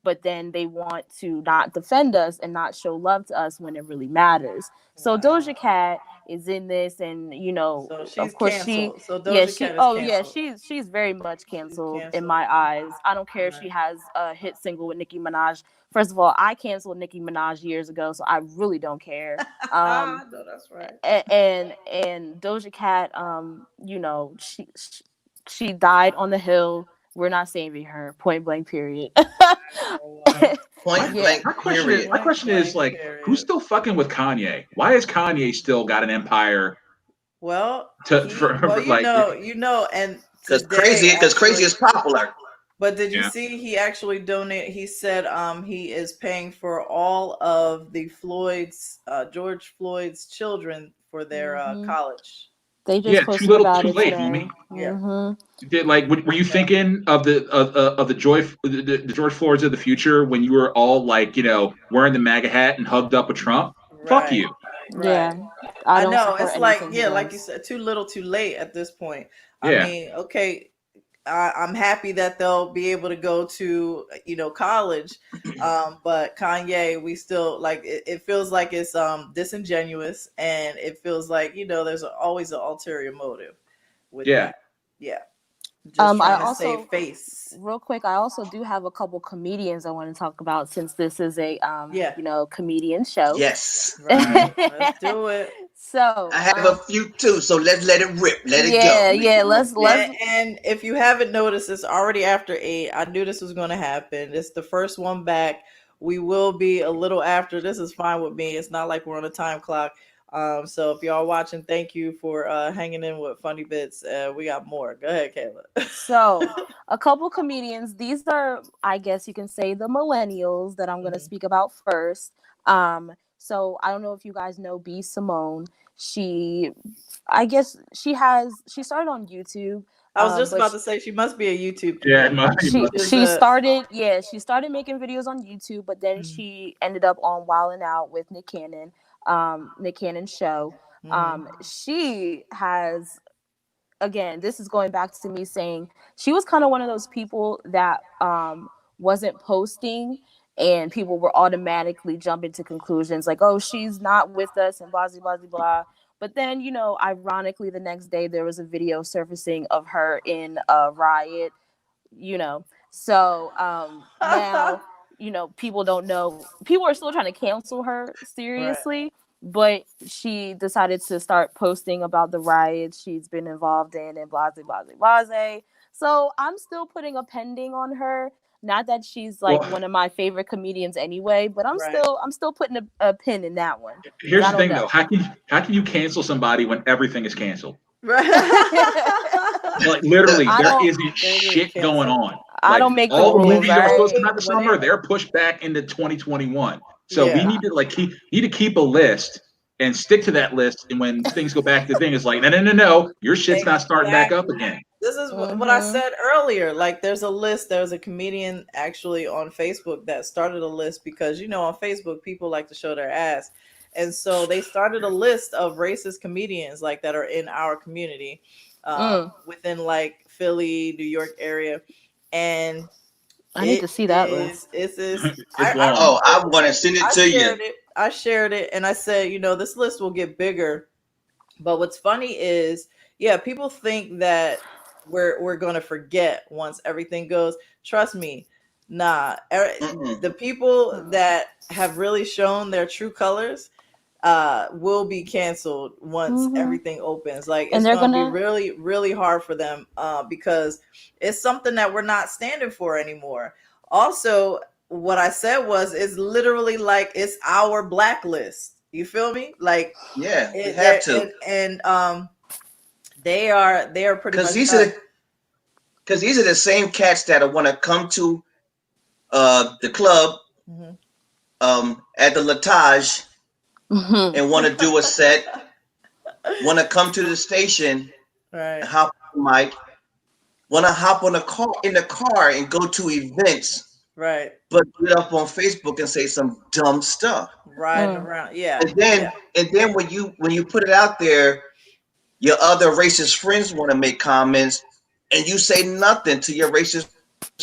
But then they want to not defend us and not show love to us when it really matters. So Doja Cat is in this, and you know, So she's of course canceled. she, So yeah, Doja she, Cat is oh yeah, canceled. she's very much She's canceled in canceled. my eyes. I don't care if she has a hit single with Nicki Minaj. First of all, I canceled Nicki Minaj years ago, so I really don't care. No, that's right. And Doja Cat, you know, she died on the hill. We're not saving her. Point blank. Period. Point Yeah. blank. My Period. question is like, who's still fucking with Kanye? Why has Kanye still got an empire? Well, For like, and Because today crazy actually, is popular. but did you yeah, see he actually donated? He said he is paying for all of the George Floyd's children for their college. They just yeah, too posted little, about too it late, today. homie. Yeah. Did like, were you thinking of the George Floyds of the future when you were all like, you know, wearing the MAGA hat and hugged up with Trump? Fuck Right. you. Yeah. Right. I I don't know. support It's like, anything he yeah, like you does. said, too little, too late at this point. I Yeah, mean, okay, I'm happy that they'll be able to go to, college. But Kanye, we still like it feels like it's disingenuous, and it feels like, there's always an ulterior motive with yeah. that. Yeah. Just I trying to save also, face. real quick, I also do have a couple comedians I want to talk about, since this is a Yeah. comedian show. Yes. Right. Let's do it. So I have a few too, so let's let it rip. Let it go. yeah, let's And if you haven't noticed, it's already after 8. I knew this was going to happen. It's the first one back. We will be a little after. This is fine with me. It's not like we're on a time clock. So if y'all watching, thank you for hanging in with Funny Bits. We got more. Go ahead, Kayla. So, a couple comedians. These are, I guess you can say, the millennials that I'm going to Mhm. speak about first. So I don't know if you guys know B Simone. I guess she started on YouTube. I was just But about to say she must be a YouTube Yeah, comedian. She's she a started she started making videos on YouTube, but then Mhm. she ended up on Wild 'N Out with Nick Cannon, Nick Cannon show. Mhm. She has, again, this is going back to me saying she was kind of one of those people that wasn't posting, and people were automatically jumping to conclusions like, oh, she's not with us and blah blah blah blah. But then, ironically, the next day there was a video surfacing of her in a riot, so now, people don't know, people are still trying to cancel her Right. seriously, but she decided to start posting about the riots she's been involved in, and blase blase blase. So I'm still putting a pending on her. Not that she's like well, one of my favorite comedians anyway, but i'm Right. still i'm still putting a pin in that one, because here's I the don't thing though. know. How can you cancel somebody when everything is canceled? Right. Like literally, I there don't isn't They get shit going canceled. on. I Like don't make the all the rules, movies all that were supposed right? to come out this When summer, it, they're pushed back into 2021. So we yeah. need to like keep a list and stick to that list. And when things go back, the thing is like, no, your shit's not starting back up Exactly. again. This is what I Mm-hmm. said earlier. Like, there's a list. There's a comedian actually on Facebook that started a list because, on Facebook, people like to show their ass. And so they started a list of racist comedians like that are in our community, within like Philly, New York area. And I need to see that list. It's I long. Oh, remember I want to send it I to you. shared it. I shared it and I said, this list will get bigger. But what's funny is, yeah, people think that we're gonna forget once everything goes. Trust me, nah. Mm-mm. The people that have really shown their true colors will be canceled once Mm-hmm. everything opens. Like, And it's they're gonna be gonna really, really hard for them because it's something that we're not standing for anymore. Also, what I said was, it's literally like it's our blacklist. You feel me? Like, Yeah, we it, have they're- to. and they are pretty Because much these are the same cats that want to come to the club Mhm. at the LaTice Mhm. and want to do a set, want to come to the station, Right. hop on the mic, want to hop on the car and go to events, Right. but get up on Facebook and say some dumb stuff. Riding around. Yeah. And then Yeah. when you put it out there, your other racist friends want to make comments, and you say nothing to your racist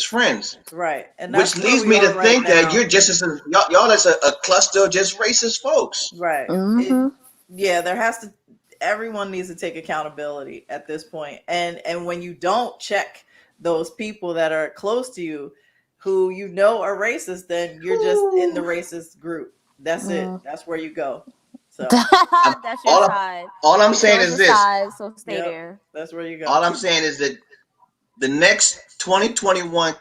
friends. Right. And Which that's where leads we me to are right think that now. you're just as y'all as a cluster of just racist folks. Right. Mhm. Yeah, there has to everyone needs to take accountability at this point. And when you don't check those people that are close to you who you know are racist, then you're just in the racist group. That's it. That's where you go. So, That's your All side. all I'm You saying chose is a this. side, so stay yep, there. that's where you go. All I'm saying is that the next 2021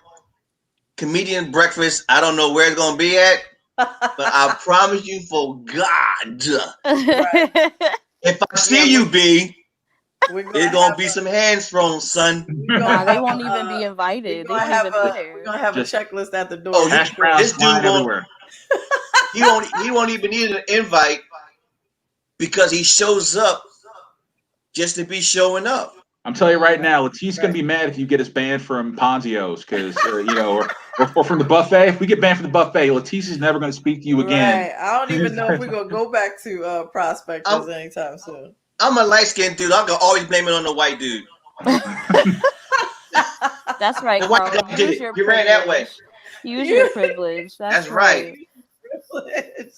comedian breakfast, I don't know where it's gonna be at, but I promise you for God, Right. if I see Yeah, you, B, we're gonna it's gonna have be some hands thrown, son. we're gonna Nah, they have won't even be we're invited. They gonna won't have even be we're there. gonna have Just a checklist at the door. Oh, hash browns this dude flying won't. everywhere. He won't even need an invite because he shows up just to be showing up. I'm telling you right now, LaTice Right. gonna be mad if you get us banned from Ponzio's, because or from the buffet. If we get banned from the buffet, LaTice is never gonna speak to you again. Right. I don't even know if we're gonna go back to prospectors I'm, anytime soon. I'm a light skinned dude. I'm gonna always blame it on the white dude. That's right, The white Carl. guy did Use it. your He ran that way. privilege. Use your You- privilege. That's That's right. right. privilege.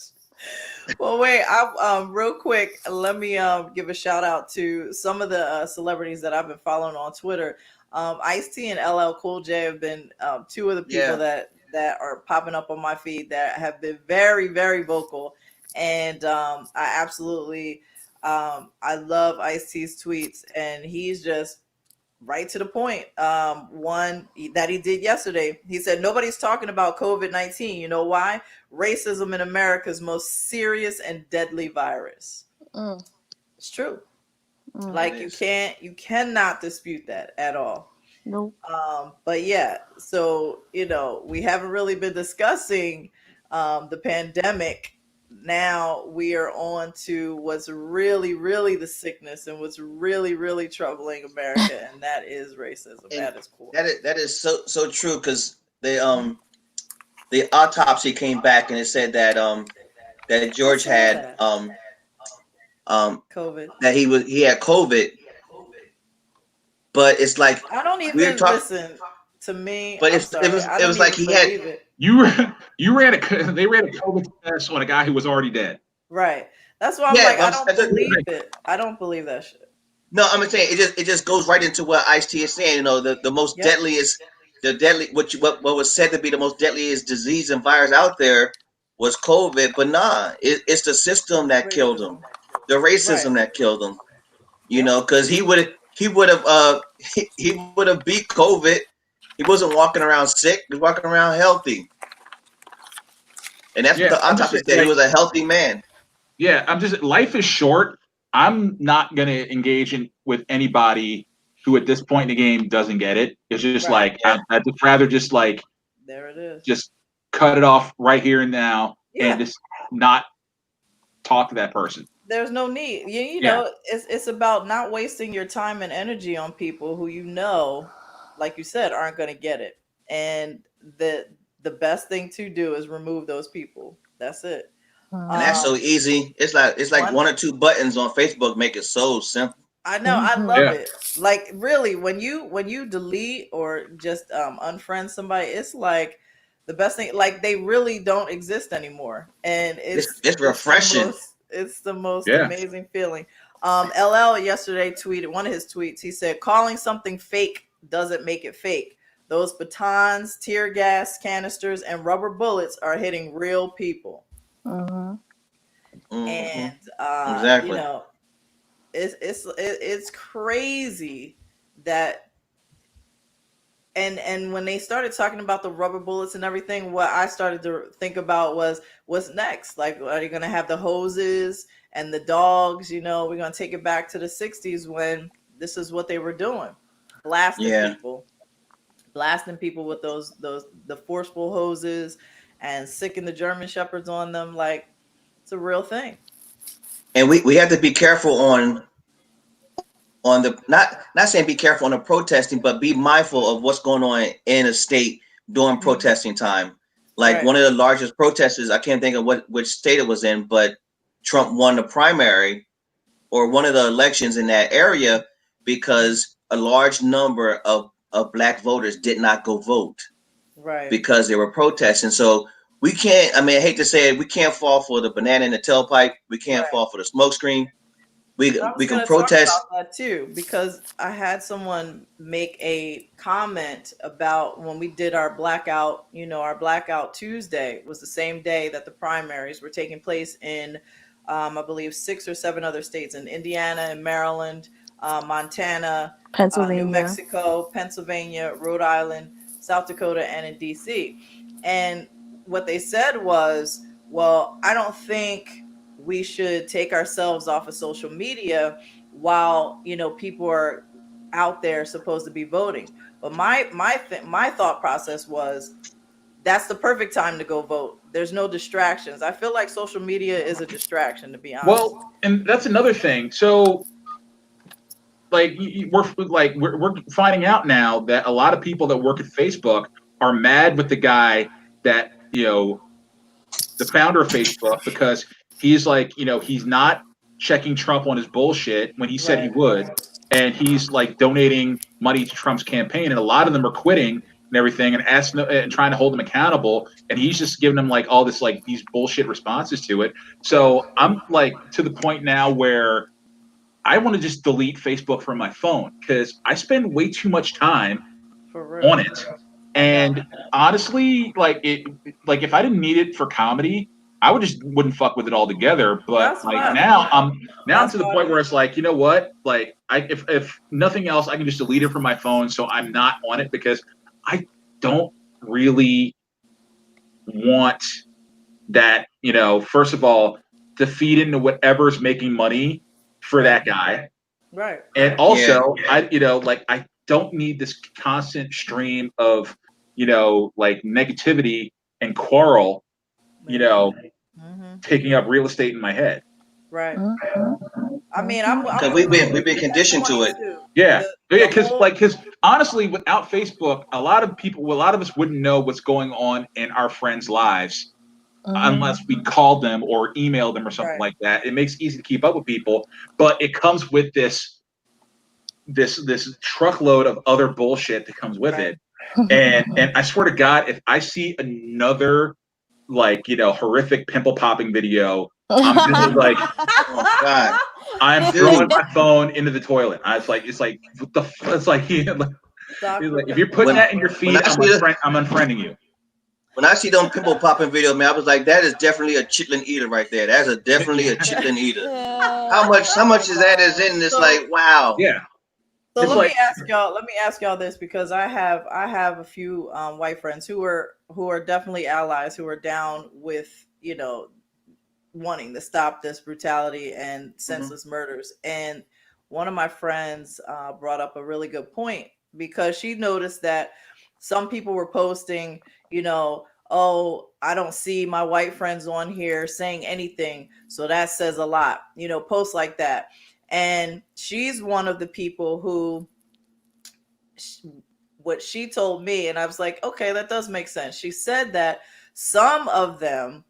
Well, wait. I real quick. Let me give a shout out to some of the celebrities that I've been following on Twitter. Ice-T and LL Cool J have been two of the people Yeah. that are popping up on my feed that have been very very vocal, and I absolutely I love Ice-T's tweets, and he's just right to the point. One that he did yesterday, he said nobody's talking about COVID-19. You know why? Racism in America's most serious and deadly virus. Mm, It's true. mm. Like It is. you cannot dispute that at all. Nope. But yeah, so we haven't really been discussing the pandemic. Now we are on to what's really, really the sickness and what's really, really troubling America, and that is racism And at its core. that is so true because the autopsy came back and it said that Who George said had that? COVID. that he had COVID, but it's like I don't we're even talking. listen to me. But I'm it sorry. was I it don't was like even he had. believe it. They ran a COVID test on a guy who was already dead. Right. That's why I'm Yeah, like, I but don't believe it. I don't believe that shit. no, I'm saying it just goes right into what Ice-T is saying. The most Yep. deadliest, what was said to be the most deadliest disease and virus out there was COVID, but nah, it's the system that killed him, Racism. the Right. racism that killed him. Yep. Because he would have he would have beat COVID. He wasn't walking around sick. He was walking around healthy, and that's what Yeah, the I'm just autopsy said. He like, was a healthy man. life is short. I'm not gonna engage with anybody who at this point in the game doesn't get it. It's just Right. like I'd just rather just like There it is. just cut it off right here and now and Yeah. just not talk to that person. There's no need. You Yeah. know, it's about not wasting your time and energy on people who like you said, aren't going to get it. And the best thing to do is remove those people. That's it. And that's so easy. It's like one or two buttons on Facebook make it so simple. I know. I Mhm. love Yeah. it. Like really, when you delete or just unfriend somebody, it's like the best thing. Like they really don't exist anymore, and It's refreshing. it's the most Yeah. amazing feeling. LL yesterday tweeted one of his tweets. He said, "Calling something fake doesn't make it fake. Those batons, tear gas canisters, and rubber bullets are hitting real people." Mhm. And Exactly. it's crazy that and when they started talking about the rubber bullets and everything, what I started to think about was what's next. Like, are you going to have the hoses and the dogs? We're going to take it back to the 60s when this is what they were doing, blasting Yeah. people with the forceful hoses and sicking the German shepherds on them. Like, it's a real thing. And we have to be careful on the not saying be careful on the protesting, but be mindful of what's going on in a state during protesting time. Like one of the largest protesters, I can't think of which state it was in, but Trump won the primary or one of the elections in that area because a large number of black voters did not go vote because they were protesting. So we can't, I mean, I hate to say it, we can't fall for the banana in the tailpipe. We can't fall for the smoke screen. We can protest. Talk about that too, because I had someone make a comment about when we did our blackout, our blackout Tuesday was the same day that the primaries were taking place in, I believe 6 or 7 other states, in Indiana and Maryland, Montana, Pennsylvania, New Mexico, Pennsylvania, Rhode Island, South Dakota, and in DC. And what they said was, well, I don't think we should take ourselves off of social media while people are out there supposed to be voting. But my thought process was, that's the perfect time to go vote. There's no distractions. I feel like social media is a distraction, to be honest. Well, and that's another thing. So like we're finding out now that a lot of people that work at Facebook are mad with the guy that, the founder of Facebook, because he's like, he's not checking Trump on his bullshit when he said he would, and he's like donating money to Trump's campaign, and a lot of them are quitting and everything, and and trying to hold him accountable, and he's just giving them like all this like these bullshit responses to it. So I'm like to the point now where I want to just delete Facebook from my phone because I spend way too much time on it. And honestly, like if I didn't need it for comedy, I wouldn't fuck with it altogether. But now I'm to the point where it's like, you know what? Like if nothing else, I can just delete it from my phone, so I'm not on it, because I don't really want that, first of all, to feed into whatever's making money for that guy. Right. And also, I don't need this constant stream of, like negativity and quarrel, taking up real estate in my head. Right. I mean, because we've been conditioned to it. Yeah, because honestly, without Facebook, a lot of us wouldn't know what's going on in our friends' lives. Unless we called them or emailed them or something like that. It makes it easy to keep up with people, but it comes with this truckload of other bullshit that comes with it. And I swear to God, if I see another horrific pimple popping video, I'm gonna like, oh God, I'm throwing my phone into the toilet. It's like what the it's like, if you're putting that in your feed, I'm unfriending you. When I see them pimple popping video, man, I was like, that is definitely a chitlin eater right there. That's definitely a chitlin eater. How much is that is in this? Like, wow. Yeah. So let me ask y'all this, because I have a few white friends who are definitely allies, who are down with, wanting to stop this brutality and senseless murders. And one of my friends brought up a really good point, because she noticed that some people were posting, oh, I don't see my white friends on here saying anything, so that says a lot, posts like that. And she's one of the people who, what she told me, and I was like, okay, that does make sense. She said that some of them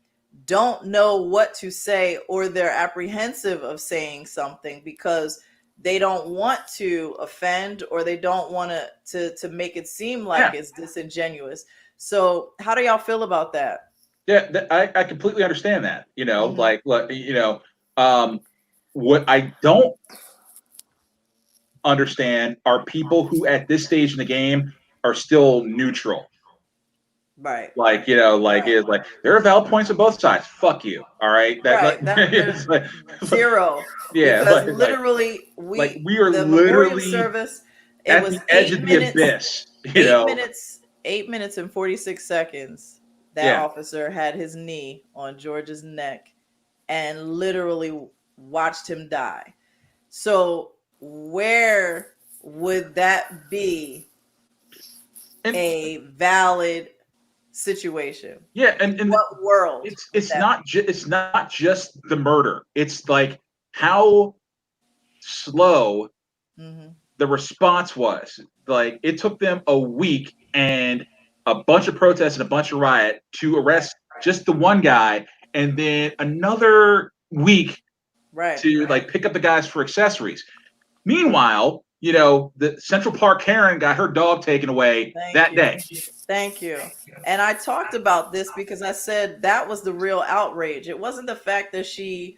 don't know what to say, or they're apprehensive of saying something because they don't want to offend, or they don't want to make it seem like it's disingenuous. So how do y'all feel about that? Yeah, I completely understand that. What I don't understand are people who at this stage in the game are still neutral. Right. Is like there are valid points on both sides. Fuck you. All right. That's like, zero. Yeah. Because literally we are the literally service. It was the edge of the abyss. 8 minutes and 46 seconds. That officer had his knee on George's neck and literally watched him die. So where would that be a valid situation? Yeah, and What world? it's not just the murder. It's like how slow Mm-hmm. the response was. Like it took them a week and a bunch of protests and a bunch of riot to arrest just the one guy, and then another week Right. to like pick up the guys for accessories. Meanwhile, the Central Park Karen got her dog taken away that day. Thank you. And I talked about this because I said that was the real outrage. It wasn't the fact that she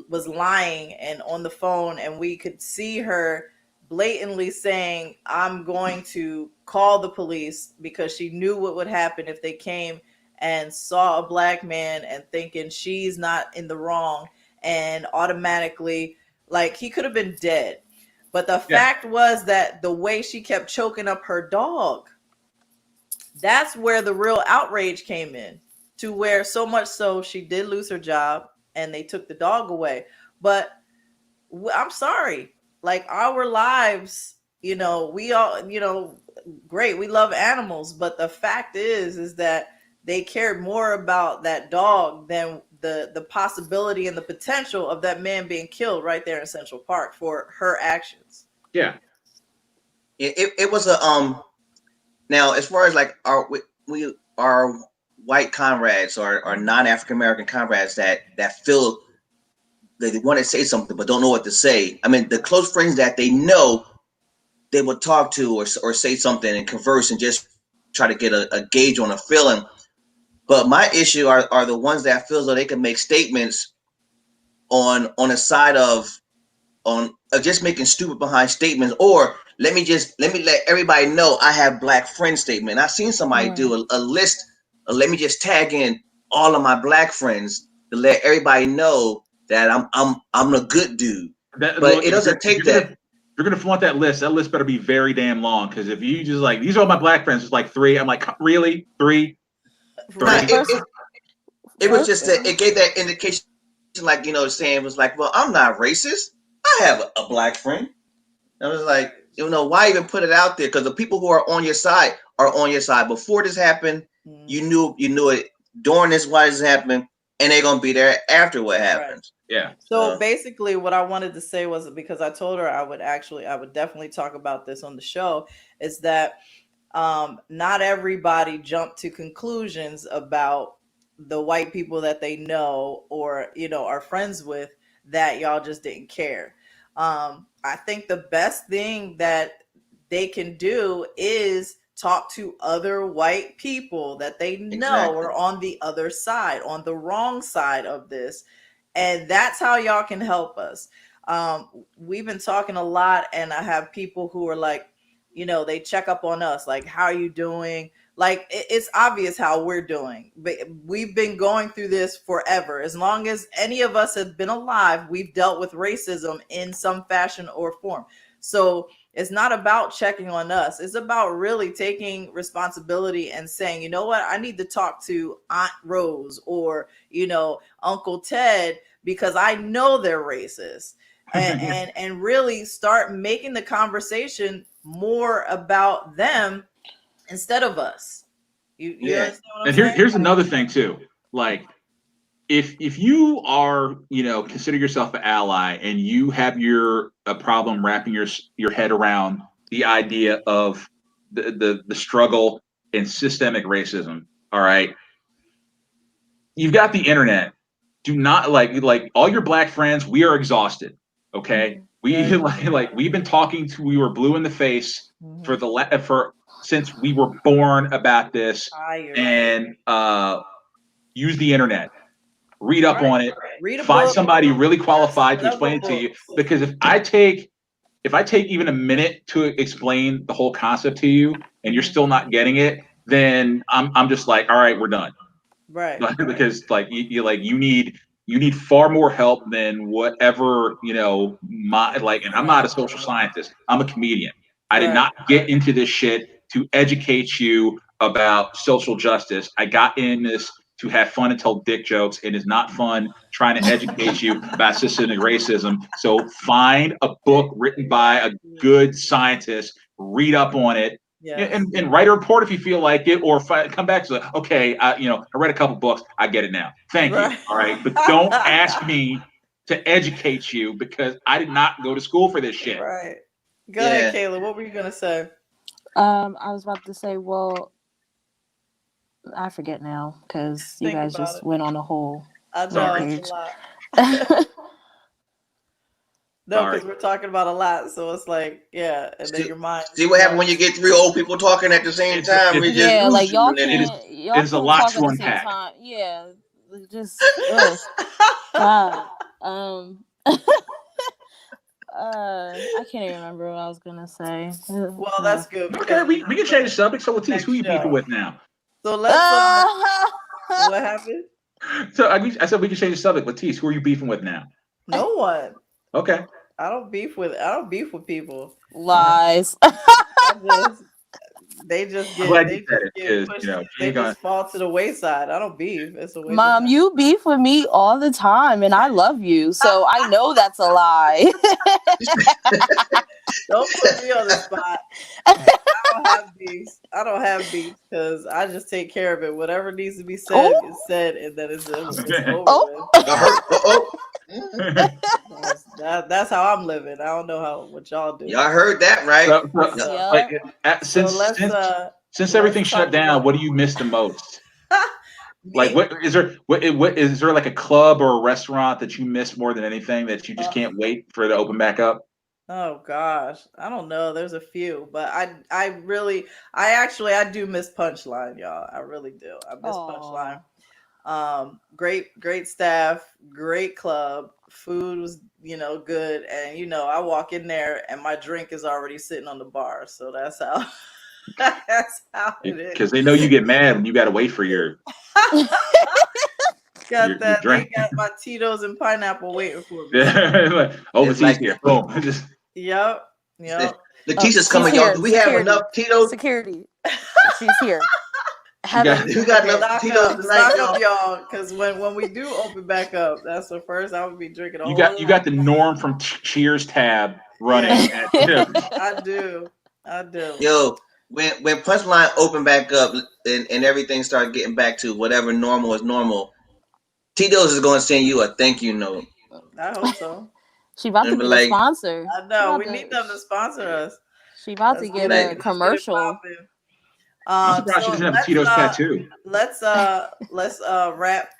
was lying and on the phone and we could see her blatantly saying, I'm going to call the police, because she knew what would happen if they came and saw a black man and thinking she's not in the wrong, and automatically, like, he could have been dead. But the fact was that the way she kept choking up her dog, that's where the real outrage came in, to where so much so she did lose her job and they took the dog away. But I'm sorry, like, our lives, we all, great, we love animals, but the fact is that they cared more about that dog than the possibility and the potential of that man being killed right there in Central Park for her actions. Yeah. It was a now, as far as like our white comrades or non-African American comrades that feel they want to say something but don't know what to say. I mean, the close friends that they know, they will talk to or say something and converse and just try to get a gauge on a feeling. But my issue are the ones that feel as though they can make statements on a side of just making stupid behind statements, or let me let everybody know I have black friends statement. I've seen somebody do a list. Let me just tag in all of my black friends to let everybody know that I'm a good dude. But it doesn't take that. If you're gonna flaunt that list better be very damn long. Because if you just like, these are all my black friends, it's like 3. I'm like, really? 3? Right. It was just that it gave that indication, like, saying it was like, well, I'm not racist. I have a black friend. I was like, why even put it out there? Because the people who are on your side are on your side. Before this happened, you knew it. During this, why this happened, and they're gonna be there after what happens. Right. Yeah. So basically, what I wanted to say was, because I told her I would definitely talk about this on the show, is that not everybody jumped to conclusions about the white people that they know or are friends with, that y'all just didn't care. I think the best thing that they can do is talk to other white people that they know are on the other side, on the wrong side of this, and that's how y'all can help us. We've been talking a lot, and I have people who are like, they check up on us, like, how are you doing? Like, it's obvious how we're doing, but we've been going through this forever. As long as any of us have been alive, we've dealt with racism in some fashion or form. So it's not about checking on us. It's about really taking responsibility and saying, you know what, I need to talk to Aunt Rose or, Uncle Ted, because I know they're racist. And really start making the conversation more about them instead of us. You understand what I'm saying? Here's another thing too. Like, if you are, consider yourself an ally and you have a problem wrapping your head around the idea of the struggle and systemic racism, all right, you've got the internet. Do not like all your black friends. We are exhausted. Okay, we we've been talking to. We were blue in the face for since we were born about this, and use the internet. Read up on it. Find somebody really qualified to explain it to you. Because if I take even a minute to explain the whole concept to you, and you're still not getting it, then I'm just like, all right, we're done. Right. Because you need far more help than whatever, and I'm not a social scientist. I'm a comedian. I did not get into this shit to educate you about social justice. I got in this to have fun and tell dick jokes. It is not fun trying to educate you about systemic racism. So find a book written by a good scientist, read up on it, Yes. and write a report if you feel like it, or come back to okay, I read a couple books, I get it now. Thank you. Right. All right, but don't ask me to educate you because I did not go to school for this shit. Right. Go ahead, Yeah. Kayla. What were you gonna say? I was about to say, well, I forget now because you Think guys about just it. went on a whole I know Sorry. it's a rampage. lot. No, Sorry. because we're talking about a lot, so it's like, yeah, and then See, your mind see what happens when you jumps. get three old people talking at the same It's time. it, We just Yeah, lose like you, it is millennials. it y'all is a can't lot talk to at the same unpack. time. Yeah, just ugh, God. I can't even remember what I was gonna say. Well, that's good Okay, because we can change the subject. So Latisse, who next you beefing show. with now? So let's. What happened? So I said we can change the subject. Latisse, who are you beefing with now? No one. Okay. I don't beef with people. Lies. I just they just I'm get glad you they said just it get because pushed. she They ain't gonna. just fall to the wayside. I don't beef. It's a waste of Mom, time. you beef with me all the time, and I love you, so I know that's a lie. Don't put me on the spot. I don't have beefs. I don't have beefs because I just take care of it. Whatever needs to be said Oh, is said, and then it's over oh. with. Y'all heard? Oh, That's how I'm living. I don't know how what y'all do. y'all heard that right? So like Yep. so since let's everything shut talk down, about what do you miss the most? Like, me. what is there like a club or a restaurant that you miss more than anything that you just Uh, can't wait for it to open back up? oh gosh, I don't know. There's a few, but I do miss Punchline, y'all. I really do. I miss Punchline. Oh. Great staff, great club. Food was, good, and I walk in there and my drink is already sitting on the bar. So that's how that's how it Because is. they know you get mad when you got to wait for Got your that. They drink. got my Tito's and pineapple waiting for me. So, Yeah, like, oh, It's Latisse like here. Boom. Just yep, yep. Letitia's She's coming, y'all. here. Do we have Security. enough Tito's? Security. She's here. she got Heaven We got forbid. enough Tito's tonight, Stock up, y'all. y'all. Because when we do open back up, that's the first I would be drinking a whole you lot. got the Norm from Cheers tab Yeah, running at I do. I do. Yo, when Punchline opened back up and everything started getting back to whatever normal is normal, Tito's is going to send you a thank you note I hope so. She about to and be get a like, sponsor. I know we need them to sponsor us. She about to Let's get get it. a like Let's get it commercial. popping. I'm surprised she So doesn't have a Tito's tattoo. let's wrap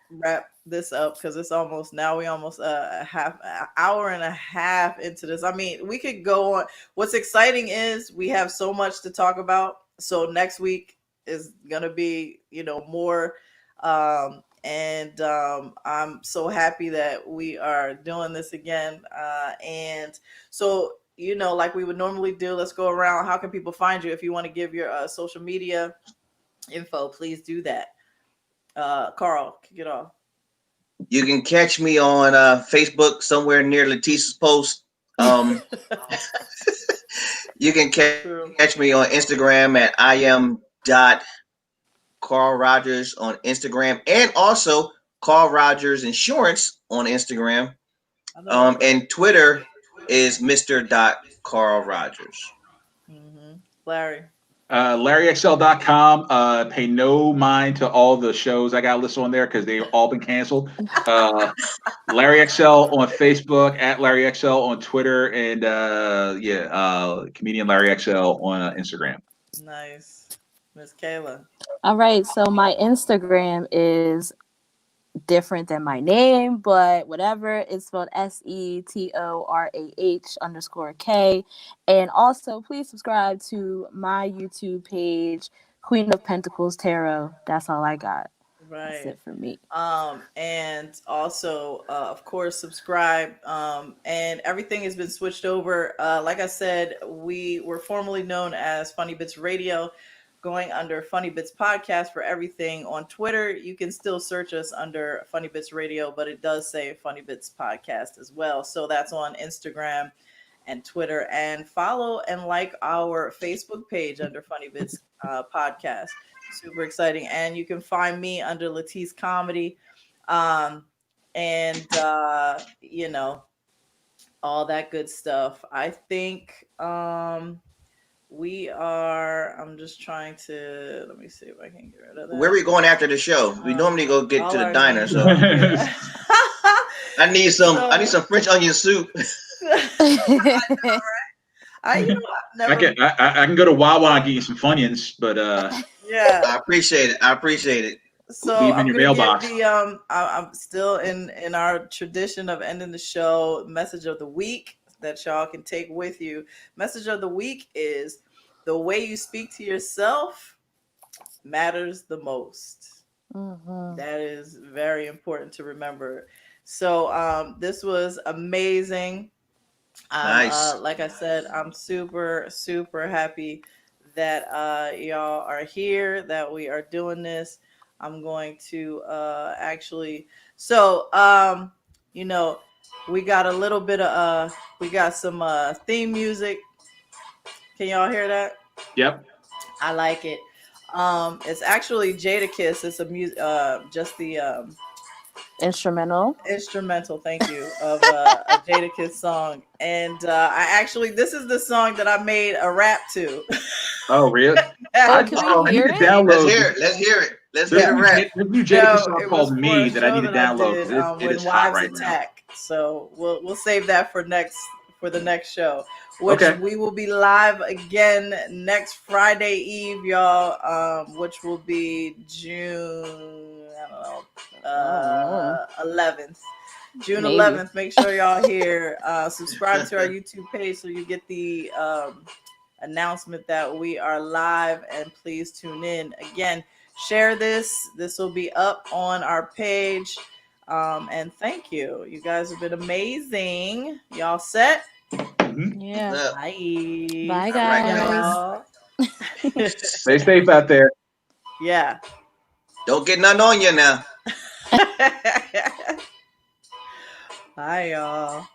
this up because it's almost now we almost a half an hour and a half into this. I mean, we could go on. What's exciting is we have so much to talk about. So next week is gonna be more, and I'm so happy that we are doing this again. And so like we would normally do, let's go around. How can people find you if you want to give your social media info? Please do that. Karl, kick it off. you can catch me on Facebook somewhere near Letitia's post. Um, you can catch me True. on Instagram at I am dot Carl Rogers on Instagram and also Carl Rogers Insurance on Instagram. I know that's right. And Twitter is Mr. Carl Rogers. Larry. LarryXL.com. Pay no mind to all the shows I got listed on there because they've all been canceled. Larry XL on Facebook, at Larry XL on Twitter, and comedian Larry XL on Instagram. Nice. Miss Kayla. All right, so my Instagram is different than my name, but whatever. It's spelled SETORAH_K. And also, please subscribe to my YouTube page, Queen of Pentacles Tarot. That's all I got. That's Right. it for me. And also, of course, subscribe. And everything has been switched over. Like I said, we were formerly known as Funny Bits Radio, going under Funny Bits Podcast for everything. On Twitter, you can still search us under Funny Bits Radio, but it does say Funny Bits Podcast as well. So that's on Instagram and Twitter. And follow and like our Facebook page under Funny Bits Podcast. Super exciting. And you can find me under LaTice Comedy. Um, and, all that good stuff. I think we are. I'm just trying to. Let me see if I can get rid of that. Where are we going after the show? We normally go get All to the our diner. names So are here. I need some French onion soup. You know, I've never. I can go to Wawa and get you some Funyuns, but Yeah. I appreciate it. So leave in I'm your gonna give mailbox. the I'm still in our tradition of ending the show. Message of the week that y'all can take with you. Message of the week is the way you speak to yourself matters the most. Mhm. That is very important to remember. So this was amazing. Nice. Like I said, I'm super, super happy that y'all are here, that we are doing this. I'm going to actually, so, you know, we got a little bit of, we got some theme music. Can y'all hear that? Yep. I like it. It's actually Jadakiss. It's a music, just the Instrumental. instrumental, thank you, of a Jadakiss song. And I actually, this is the song that I made a rap to. Oh, really? Oh, can we I need hear to it? download. Let's hear it. Let's There's hear a the new rap. Jadakiss No, song it was called for a "Me" that I show need to that I download did because it when is hot Wives right now. Attack. So we'll save that for the next show, which Okay. we will be live again next Friday Eve, y'all. Which will be June, I don't know, 11th. June Maybe. 11th. Make sure y'all here. Subscribe to our YouTube page so you get the announcement that we are live, and please tune in. Again, share this. This will be up on our page. And thank you. You guys have been amazing. Y'all set? Mhm. Yeah. Bye. Bye, All right, guys. Y'all. Stay safe out there. Yeah. Don't get none on you now. Bye, y'all.